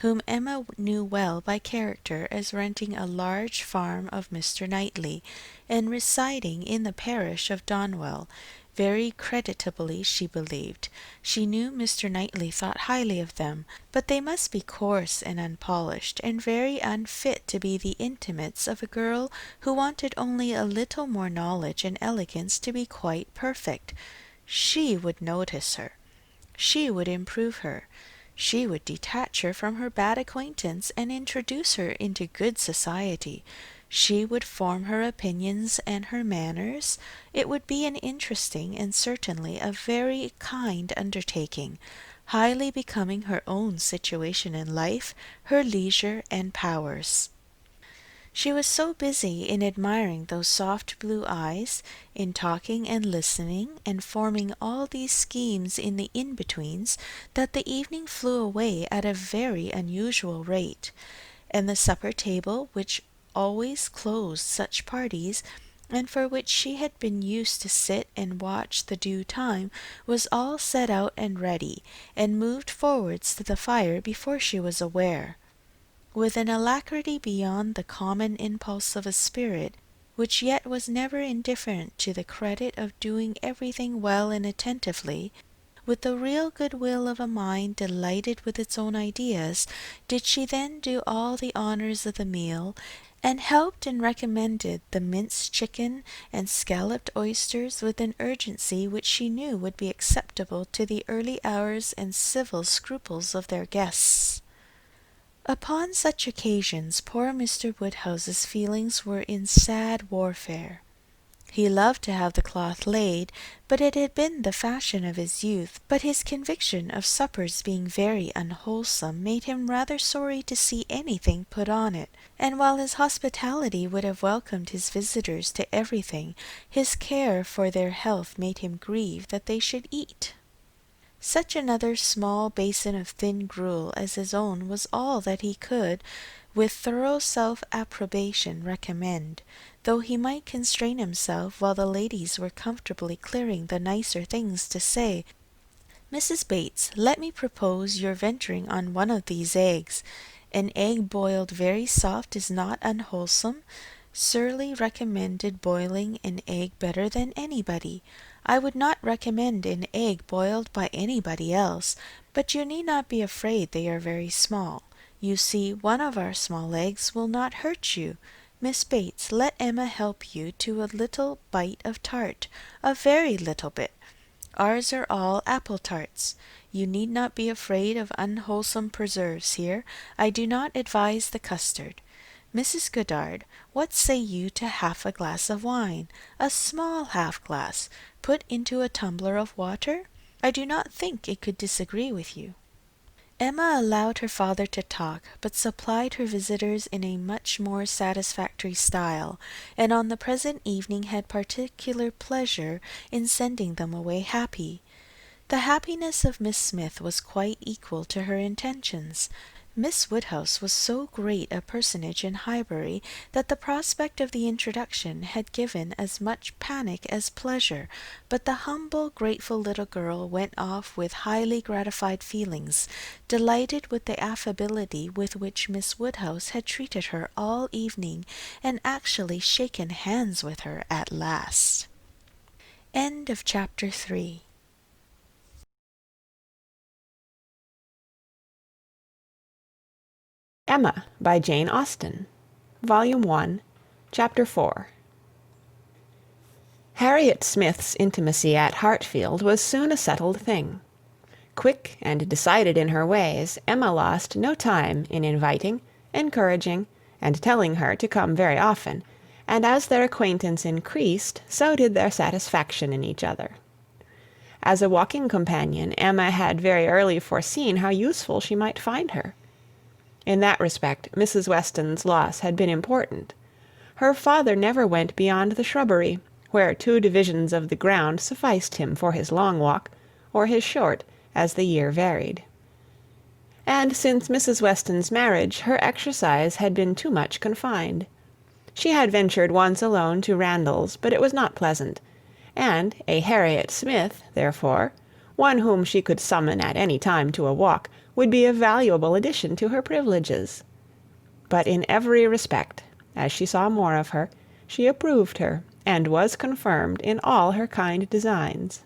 whom Emma knew well by character as renting a large farm of Mr. Knightley, and residing in the parish of Donwell, very creditably she believed. She knew Mr. Knightley thought highly of them, but they must be coarse and unpolished, and very unfit to be the intimates of a girl who wanted only a little more knowledge and elegance to be quite perfect. She would notice her. She would improve her. She would detach her from her bad acquaintance and introduce her into good society. She would form her opinions and her manners. It would be an interesting and certainly a very kind undertaking, highly becoming her own situation in life, her leisure and powers. She was so busy in admiring those soft blue eyes, in talking and listening, and forming all these schemes in the in-betweens, that the evening flew away at a very unusual rate, and the supper table, which always closed such parties, and for which she had been used to sit and watch the due time, was all set out and ready, and moved forwards to the fire before she was aware, with an alacrity beyond the common impulse of a spirit, which yet was never indifferent to the credit of doing everything well and attentively, with the real good-will of a mind delighted with its own ideas, did she then do all the honours of the meal, and helped and recommended the minced chicken and scalloped oysters with an urgency which she knew would be acceptable to the early hours and civil scruples of their guests. Upon such occasions poor Mr. Woodhouse's feelings were in sad warfare. He loved to have the cloth laid, but it had been the fashion of his youth, but his conviction of suppers being very unwholesome made him rather sorry to see anything put on it, and while his hospitality would have welcomed his visitors to everything, his care for their health made him grieve that they should eat. Such another small basin of thin gruel as his own was all that he could, with thorough self-approbation, recommend, though he might constrain himself while the ladies were comfortably clearing the nicer things to say, Mrs. Bates, let me propose your venturing on one of these eggs. An egg boiled very soft is not unwholesome. Surly recommended boiling an egg better than anybody. I would not recommend an egg boiled by anybody else, but you need not be afraid they are very small. You see, one of our small eggs will not hurt you. Miss Bates, let Emma help you to a little bite of tart, a very little bit. Ours are all apple tarts. You need not be afraid of unwholesome preserves here. I do not advise the custard. Mrs. Goddard, what say you to half a glass of wine, a small half glass, put into a tumbler of water? I do not think it could disagree with you. Emma allowed her father to talk, but supplied her visitors in a much more satisfactory style, and on the present evening had particular pleasure in sending them away happy. The happiness of Miss Smith was quite equal to her intentions. Miss Woodhouse was so great a personage in Highbury that the prospect of the introduction had given as much panic as pleasure, but the humble, grateful little girl went off with highly gratified feelings, delighted with the affability with which Miss Woodhouse had treated her all evening, and actually shaken hands with her at last. End of chapter 3.
Emma by Jane Austen, Volume 1, Chapter 4. Harriet Smith's intimacy at Hartfield was soon a settled thing. Quick and decided in her ways, Emma lost no time in inviting, encouraging, and telling her to come very often, and as their acquaintance increased, so did their satisfaction in each other. As a walking companion, Emma had very early foreseen how useful she might find her. In that respect, Mrs. Weston's loss had been important. Her father never went beyond the shrubbery, where 2 divisions of the ground sufficed him for his long walk, or his short, as the year varied. And since Mrs. Weston's marriage, her exercise had been too much confined. She had ventured once alone to Randalls, but it was not pleasant, and a Harriet Smith, therefore, one whom she could summon at any time to a walk, would be a valuable addition to her privileges. But in every respect, as she saw more of her, she approved her, and was confirmed in all her kind designs.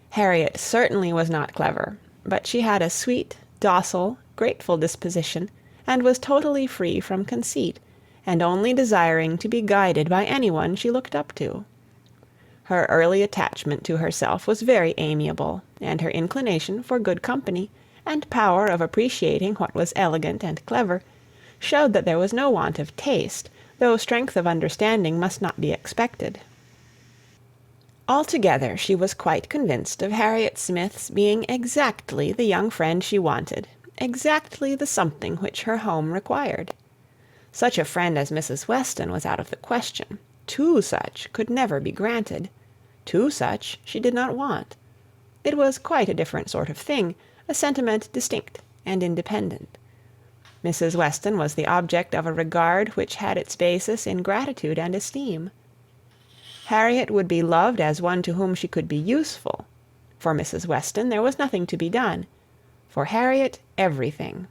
Harriet certainly was not clever, but she had a sweet, docile, grateful disposition, and was totally free from conceit, and only desiring to be guided by any one she looked up to. Her early attachment to herself was very amiable, and her inclination for good company, and power of appreciating what was elegant and clever, showed that there was no want of taste, though strength of understanding must not be expected. Altogether she was quite convinced of Harriet Smith's being exactly the young friend she wanted, exactly the something which her home required. Such a friend as Mrs. Weston was out of the question. 2 such could never be granted. 2 such she did not want. It was quite a different sort of thing, a sentiment distinct and independent. Mrs. Weston was the object of a regard which had its basis in gratitude and esteem. Harriet would be loved as one to whom she could be useful. For Mrs. Weston there was nothing to be done. For Harriet, everything.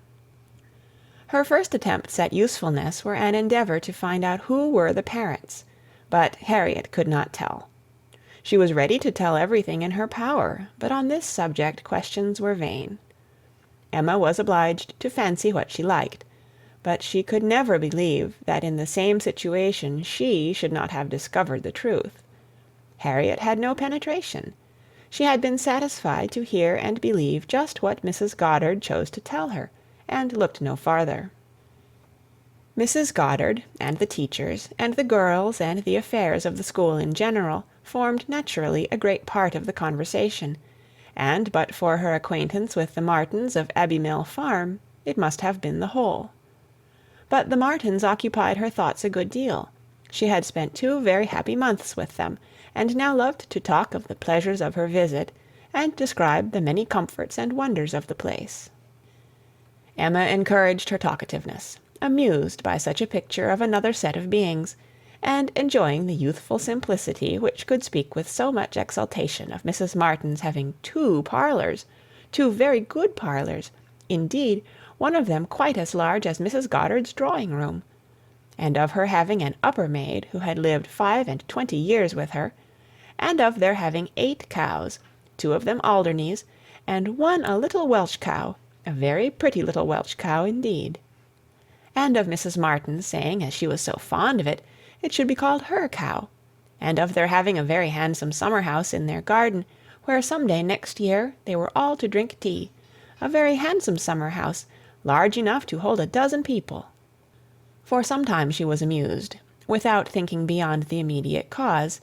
Her first attempts at usefulness were an endeavour to find out who were the parents, but Harriet could not tell. She was ready to tell everything in her power, but on this subject questions were vain. Emma was obliged to fancy what she liked, but she could never believe that in the same situation she should not have discovered the truth. Harriet had no penetration. She had been satisfied to hear and believe just what Mrs. Goddard chose to tell her, and looked no farther. Mrs. Goddard, and the teachers, and the girls, and the affairs of the school in general, formed naturally a great part of the conversation, and but for her acquaintance with the Martins of Abbey Mill Farm, it must have been the whole. But the Martins occupied her thoughts a good deal. She had spent 2 very happy months with them, and now loved to talk of the pleasures of her visit, and describe the many comforts and wonders of the place. Emma encouraged her talkativeness, amused by such a picture of another set of beings, and enjoying the youthful simplicity which could speak with so much exultation of Mrs. Martin's having 2 parlours, 2 very good parlours, indeed, one of them quite as large as Mrs. Goddard's drawing-room, and of her having an upper maid who had lived 25 years with her, and of their having 8 cows, 2 of them Alderneys, and 1 a little Welsh cow, a very pretty little Welsh cow indeed. And of Mrs. Martin saying, as she was so fond of it, it should be called her cow, and of their having a very handsome summer-house in their garden, where some day next year they were all to drink tea, a very handsome summer-house, large enough to hold 12 people. For some time she was amused, without thinking beyond the immediate cause,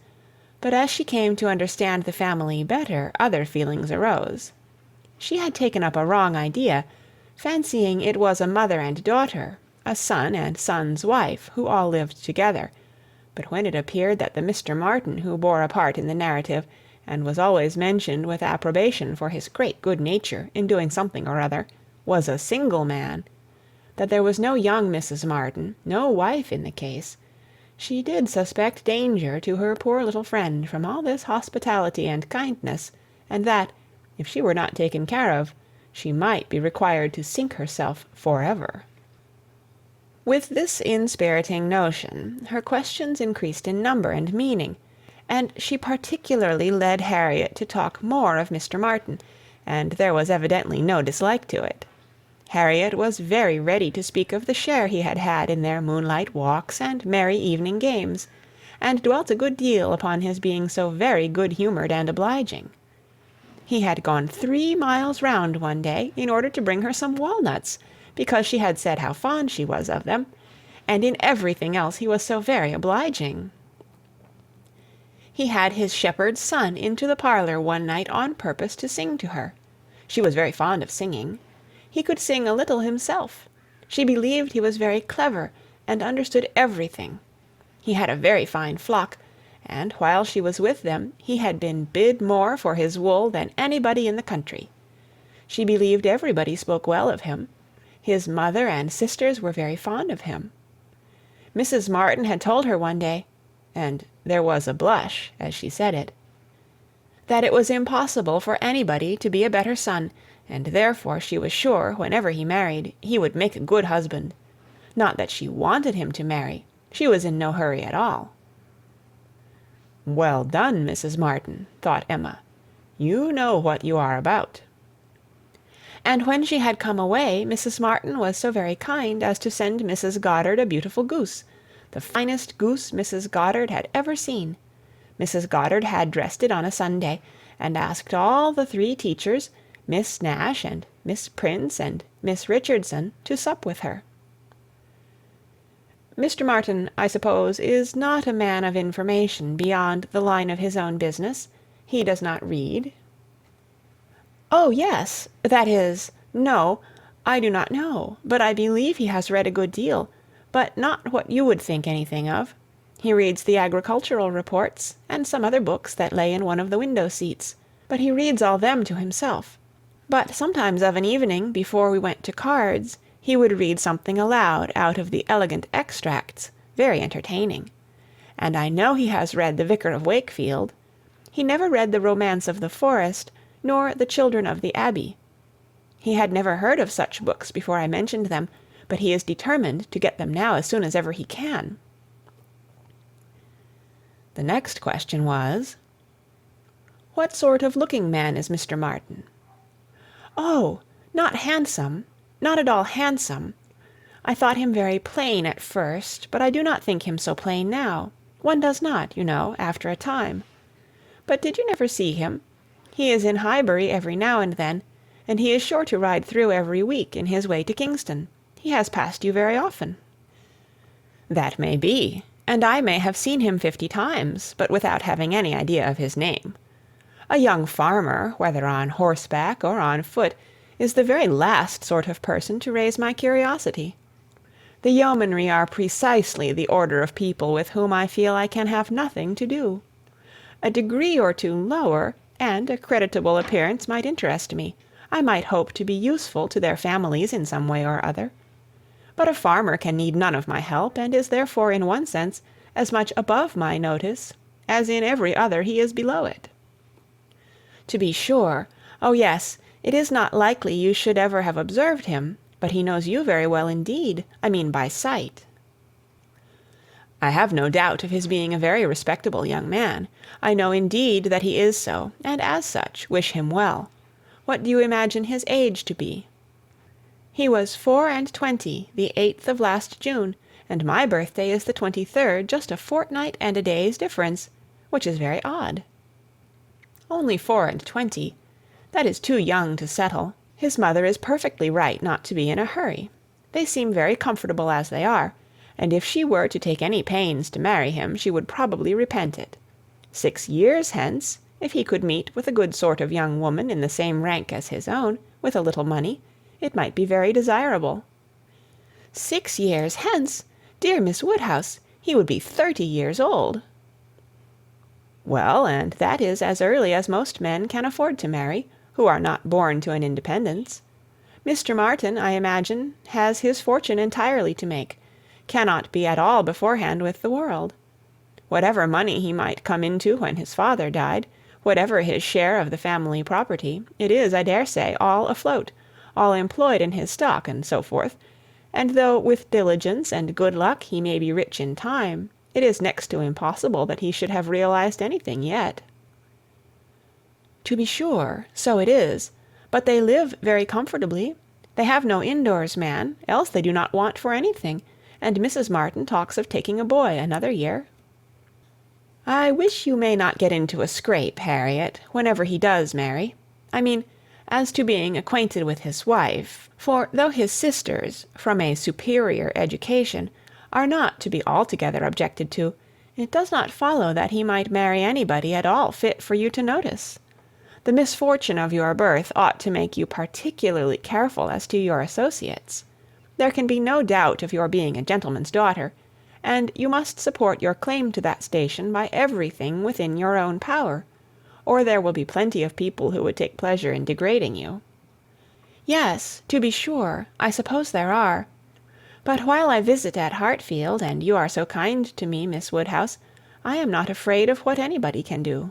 but as she came to understand the family better, other feelings arose. She had taken up a wrong idea, fancying it was a mother and daughter, a son and son's wife, who all lived together, but when it appeared that the Mr. Martin who bore a part in the narrative, and was always mentioned with approbation for his great good nature in doing something or other, was a single man, that there was no young Mrs. Martin, no wife in the case, she did suspect danger to her poor little friend from all this hospitality and kindness, and that, if she were not taken care of, she might be required to sink herself forever. With this inspiriting notion, her questions increased in number and meaning, and she particularly led Harriet to talk more of Mr. Martin, and there was evidently no dislike to it. Harriet was very ready to speak of the share he had had in their moonlight walks and merry evening games, and dwelt a good deal upon his being so very good-humoured and obliging. He had gone 3 miles round one day in order to bring her some walnuts, because she had said how fond she was of them, and in everything else he was so very obliging. He had his shepherd's son into the parlour one night on purpose to sing to her. She was very fond of singing. He could sing a little himself. She believed he was very clever, and understood everything. He had a very fine flock, and while she was with them, he had been bid more for his wool than anybody in the country. She believed everybody spoke well of him. His mother and sisters were very fond of him. Mrs. Martin had told her one day, and there was a blush as she said it, that it was impossible for anybody to be a better son, and therefore she was sure, whenever he married, he would make a good husband. Not that she wanted him to marry. She was in no hurry at all. "Well done, Mrs. Martin," thought Emma. "You know what you are about." And when she had come away, Mrs. Martin was so very kind as to send Mrs. Goddard a beautiful goose, the finest goose Mrs. Goddard had ever seen. Mrs. Goddard had dressed it on a Sunday, and asked all the 3 teachers, Miss Nash and Miss Prince and Miss Richardson, to sup with her. Mr. Martin, I suppose, is not a man of information beyond the line of his own business. He does not read. "Oh, yes, that is, no, I do not know, but I believe he has read a good deal, but not what you would think anything of. He reads the agricultural reports, and some other books that lay in one of the window-seats, but he reads all them to himself. But sometimes of an evening, before we went to cards, he would read something aloud out of the elegant extracts, very entertaining. And I know he has read the Vicar of Wakefield. He never read the Romance of the Forest, nor the Children of the Abbey. He had never heard of such books before I mentioned them, but he is determined to get them now as soon as ever he can." The next question was, "What sort of looking man is Mr. Martin?" "Oh, not handsome, not at all handsome. I thought him very plain at first, but I do not think him so plain now. One does not, you know, after a time. But did you never see him? He is in Highbury every now and then, and he is sure to ride through every week in his way to Kingston. He has passed you very often." "That may be, and I may have seen him 50 times, but without having any idea of his name. A young farmer, whether on horseback or on foot, is the very last sort of person to raise my curiosity. The yeomanry are precisely the order of people with whom I feel I can have nothing to do. A degree or 2 lower, and a creditable appearance might interest me. I might hope to be useful to their families in some way or other. But a farmer can need none of my help, and is therefore, in one sense, as much above my notice, as in every other he is below it. To be sure, oh yes, it is not likely you should ever have observed him, but he knows you very well indeed, I mean by sight. I have no doubt of his being a very respectable young man. I know indeed that he is so, and as such wish him well. What do you imagine his age to be? He was 24, the 8th of last June, and my birthday is the 23rd, just a fortnight and a day's difference, which is very odd. Only 24. That is too young to settle. His mother is perfectly right not to be in a hurry. They seem very comfortable as they are, and if she were to take any pains to marry him, she would probably repent it. 6 years hence, if he could meet with a good sort of young woman in the same rank as his own, with a little money, it might be very desirable. 6 years hence! Dear Miss Woodhouse, he would be 30 years old. Well, and that is as early as most men can afford to marry, who are not born to an independence. Mr. Martin, I imagine, has his fortune entirely to make, cannot be at all beforehand with the world. Whatever money he might come into when his father died, whatever his share of the family property, it is, I dare say, all afloat, all employed in his stock, and so forth, and though with diligence and good luck he may be rich in time, it is next to impossible that he should have realized anything yet. To be sure, so it is, but they live very comfortably. They have no indoors man, else they do not want for anything, and Mrs. Martin talks of taking a boy another year. I wish you may not get into a scrape, Harriet, whenever he does marry. I mean, as to being acquainted with his wife, for though his sisters, from a superior education, are not to be altogether objected to, it does not follow that he might marry anybody at all fit for you to notice. The misfortune of your birth ought to make you particularly careful as to your associates. There can be no doubt of your being a gentleman's daughter, and you must support your claim to that station by everything within your own power, or there will be plenty of people who would take pleasure in degrading you. Yes, to be sure, I suppose there are. But while I visit at Hartfield, and you are so kind to me, Miss Woodhouse, I am not afraid of what anybody can do.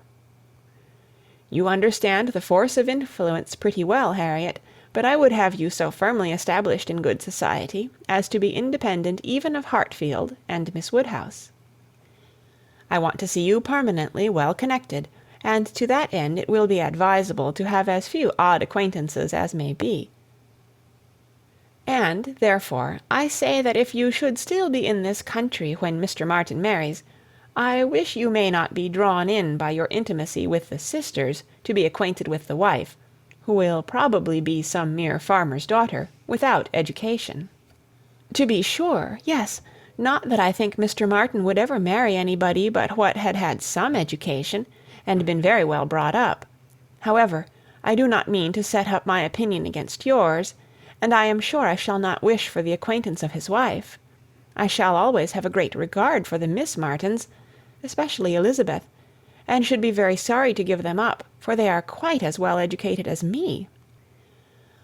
You understand the force of influence pretty well, Harriet, but I would have you so firmly established in good society as to be independent even of Hartfield and Miss Woodhouse. I want to see you permanently well connected, and to that end it will be advisable to have as few odd acquaintances as may be. And, therefore, I say that if you should still be in this country when Mr. Martin marries, I wish you may not be drawn in by your intimacy with the sisters to be acquainted with the wife, who will probably be some mere farmer's daughter, without education. To be sure, yes, not that I think Mr. Martin would ever marry anybody but what had had some education, and been very well brought up. However, I do not mean to set up my opinion against yours, and I am sure I shall not wish for the acquaintance of his wife. I shall always have a great regard for the Miss Martins, especially Elizabeth, and should be very sorry to give them up, for they are quite as well educated as me.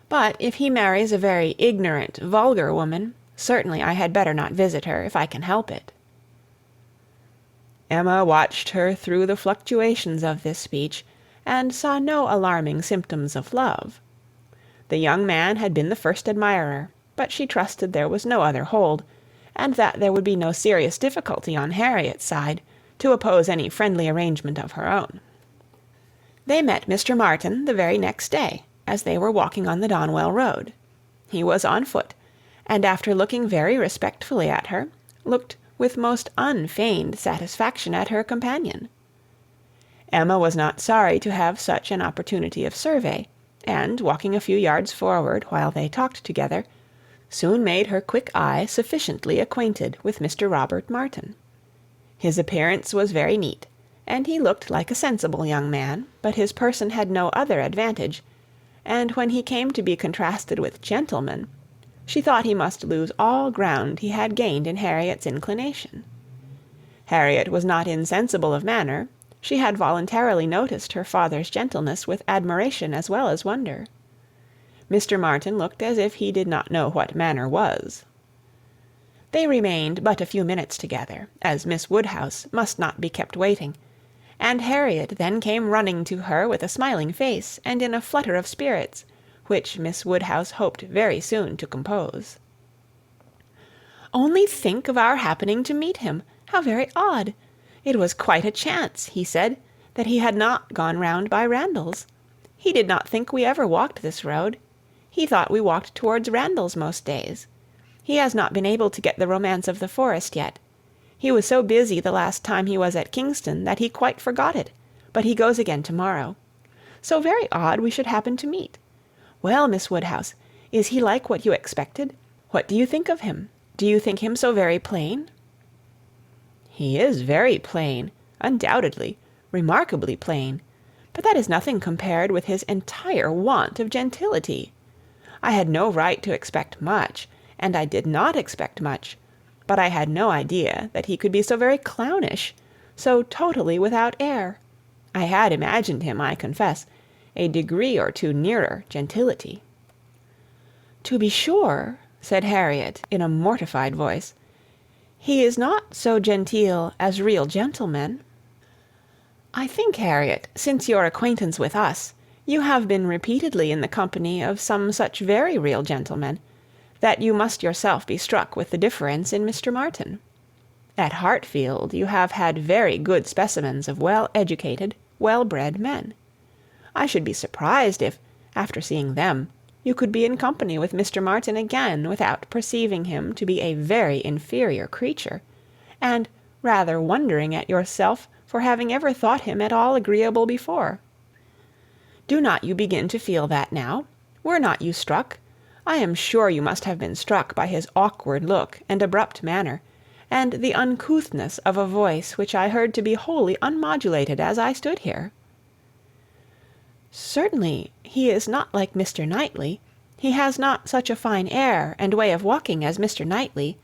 But if he marries a very ignorant, vulgar woman, certainly I had better not visit her, if I can help it. Emma watched her through the fluctuations of this speech, and saw no alarming symptoms of love. The young man had been the first admirer, but she trusted there was no other hold, and that there would be no serious difficulty on Harriet's side to oppose any friendly arrangement of her own. They met Mr. Martin the very next day, as they were walking on the Donwell road. He was on foot, and after looking very respectfully at her, looked with most unfeigned satisfaction at her companion. Emma was not sorry to have such an opportunity of survey, and, walking a few yards forward while they talked together, soon made her quick eye sufficiently acquainted with Mr. Robert Martin. His appearance was very neat, and he looked like a sensible young man, but his person had no other advantage, and when he came to be contrasted with gentlemen, she thought he must lose all ground he had gained in Harriet's inclination. Harriet was not insensible of manner. She had voluntarily noticed her father's gentleness with admiration as well as wonder. Mr. Martin looked as if he did not know what manner was. They remained but a few minutes together, as Miss Woodhouse must not be kept waiting, and Harriet then came running to her with a smiling face and in a flutter of spirits, which Miss Woodhouse hoped very soon to compose. "Only think of our happening to meet him! How very odd! It was quite a chance, he said, that he had not gone round by Randalls. He did not think we ever walked this road. He thought we walked towards Randalls most days. He has not been able to get the Romance of the Forest yet. He was so busy the last time he was at Kingston that he quite forgot it, but he goes again to-morrow. So very odd we should happen to meet. Well, Miss Woodhouse, is he like what you expected? What do you think of him? Do you think him so very plain?" "He is very plain, undoubtedly, remarkably plain, but that is nothing compared with his entire want of gentility. I had no right to expect much, and I did not expect much, but I had no idea that he could be so very clownish, so totally without air. I had imagined him, I confess, a degree or two nearer gentility." "To be sure," said Harriet, in a mortified voice, "he is not so genteel as real gentlemen." "I think, Harriet, since your acquaintance with us, you have been repeatedly in the company of some such very real gentlemen, that you must yourself be struck with the difference in Mr. Martin. At Hartfield you have had very good specimens of well-educated, well-bred men. I should be surprised if, after seeing them, you could be in company with Mr. Martin again without perceiving him to be a very inferior creature, and rather wondering at yourself for having ever thought him at all agreeable before. Do not you begin to feel that now? Were not you struck? I am sure you must have been struck by his awkward look and abrupt manner, and the uncouthness of a voice which I heard to be wholly unmodulated as I stood here." "Certainly he is not like Mr. Knightley. He has not such a fine air and way of walking as Mr. Knightley.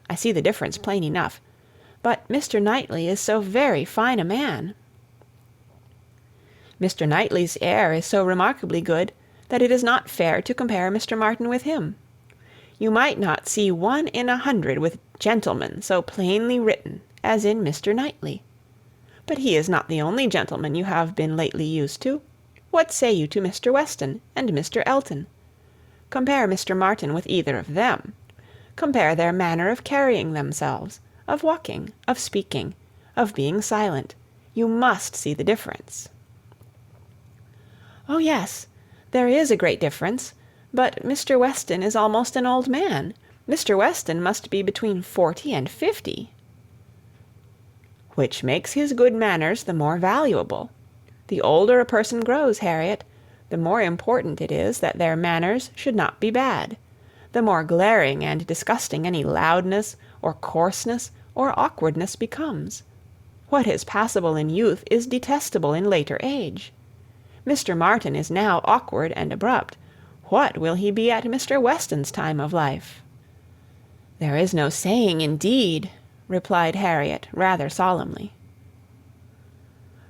I see the difference plain enough. But Mr. Knightley is so very fine a man." "Mr. Knightley's air is so remarkably good, that it is not fair to compare Mr. Martin with him. You might not see 1 in 100 with gentlemen so plainly written as in Mr. Knightley. But he is not the only gentleman you have been lately used to. What say you to Mr. Weston and Mr. Elton? Compare Mr. Martin with either of them. Compare their manner of carrying themselves, of walking, of speaking, of being silent. You must see the difference." "Oh yes, there is a great difference. But Mr. Weston is almost an old man. Mr. Weston must be between 40 and 50. "Which makes his good manners the more valuable. The older a person grows, Harriet, the more important it is that their manners should not be bad. The more glaring and disgusting any loudness, or coarseness, or awkwardness becomes. What is passable in youth is detestable in later age. Mr. Martin is now awkward and abrupt. What will he be at Mr. Weston's time of life?" "There is no saying, indeed," replied Harriet, rather solemnly.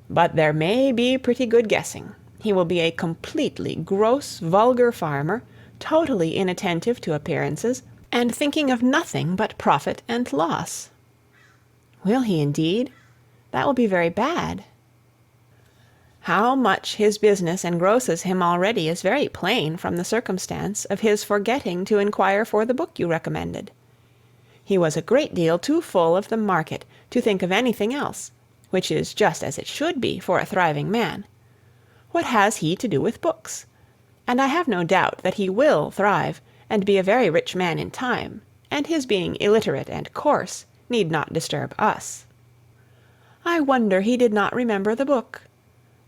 "But there may be pretty good guessing. He will be a completely gross, vulgar farmer, totally inattentive to appearances, and thinking of nothing but profit and loss." "Will he, indeed? That will be very bad." "How much his business engrosses him already is very plain from the circumstance of his forgetting to inquire for the book you recommended. He was a great deal too full of the market to think of anything else, which is just as it should be for a thriving man. What has he to do with books? And I have no doubt that he will thrive and be a very rich man in time, and his being illiterate and coarse need not disturb us." "I wonder he did not remember the book,"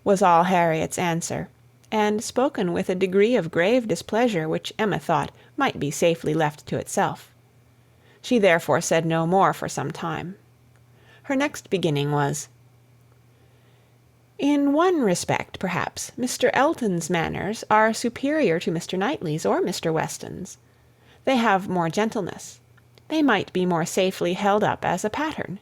was all Harriet's answer, and spoken with a degree of grave displeasure which Emma thought might be safely left to itself. She therefore said no more for some time. Her next beginning was, "In one respect, perhaps, Mr. Elton's manners are superior to Mr. Knightley's or Mr. Weston's. They have more gentleness. They might be more safely held up as a pattern.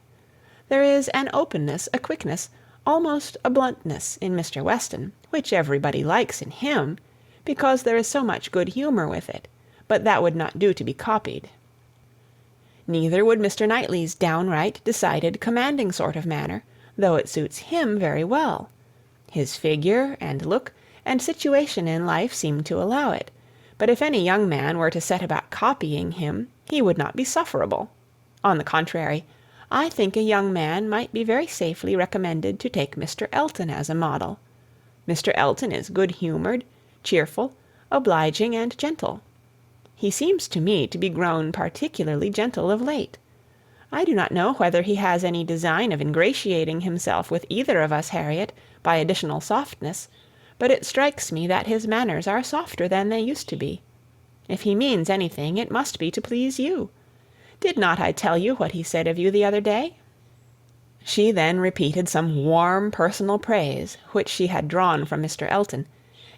There is an openness, a quickness, almost a bluntness in Mr. Weston, which everybody likes in him, because there is so much good humour with it, but that would not do to be copied. Neither would Mr. Knightley's downright, decided, commanding sort of manner, though it suits him very well. His figure, and look, and situation in life seem to allow it, but if any young man were to set about copying him, he would not be sufferable. On the contrary, I think a young man might be very safely recommended to take Mr. Elton as a model. Mr. Elton is good-humoured, cheerful, obliging, and gentle. He seems to me to be grown particularly gentle of late. I do not know whether he has any design of ingratiating himself with either of us, Harriet, by additional softness, but it strikes me that his manners are softer than they used to be. If he means anything, it must be to please you. Did not I tell you what he said of you the other day?" She then repeated some warm personal praise which she had drawn from Mr. Elton,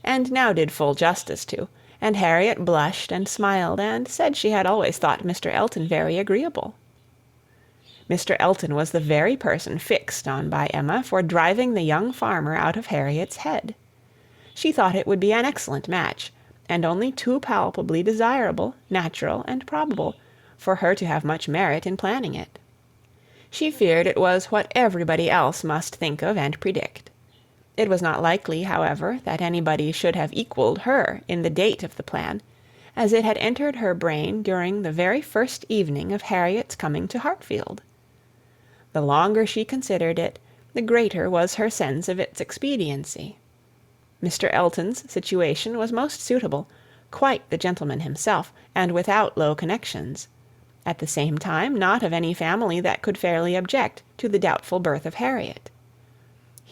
and now did full justice to, and Harriet blushed and smiled, and said she had always thought Mr. Elton very agreeable. Mr. Elton was the very person fixed on by Emma for driving the young farmer out of Harriet's head. She thought it would be an excellent match, and only too palpably desirable, natural, and probable, for her to have much merit in planning it. She feared it was what everybody else must think of and predict. It was not likely, however, that anybody should have equalled her in the date of the plan, as it had entered her brain during the very first evening of Harriet's coming to Hartfield. The longer she considered it, the greater was her sense of its expediency. Mr. Elton's situation was most suitable, quite the gentleman himself, and without low connections; at the same time not of any family that could fairly object to the doubtful birth of Harriet.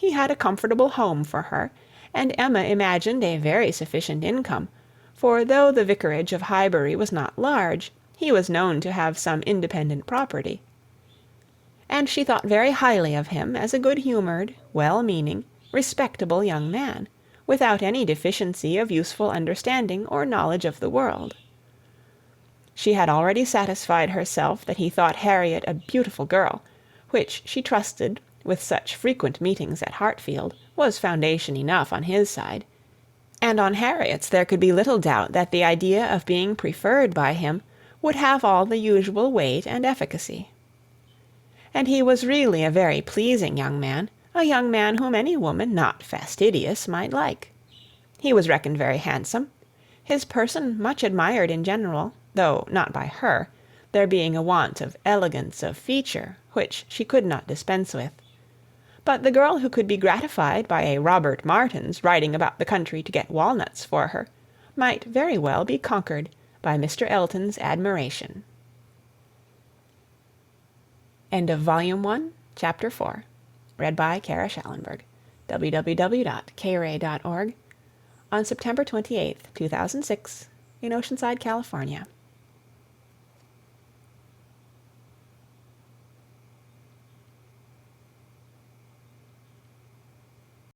He had a comfortable home for her, and Emma imagined a very sufficient income, for though the vicarage of Highbury was not large, he was known to have some independent property; and she thought very highly of him as a good-humoured, well-meaning, respectable young man, without any deficiency of useful understanding or knowledge of the world. She had already satisfied herself that he thought Harriet a beautiful girl, which she trusted, with such frequent meetings at Hartfield, was foundation enough on his side; and on Harriet's there could be little doubt that the idea of being preferred by him would have all the usual weight and efficacy. And he was really a very pleasing young man, a young man whom any woman not fastidious might like. He was reckoned very handsome; his person much admired in general, though not by her, there being a want of elegance of feature which she could not dispense with. But the girl who could be gratified by a Robert Martin's riding about the country to get walnuts for her, might very well be conquered by Mr. Elton's admiration. End of Volume 1, Chapter 4. Read by Kara Schallenberg. www.kray.org. On September 28th, 2006, in Oceanside, California.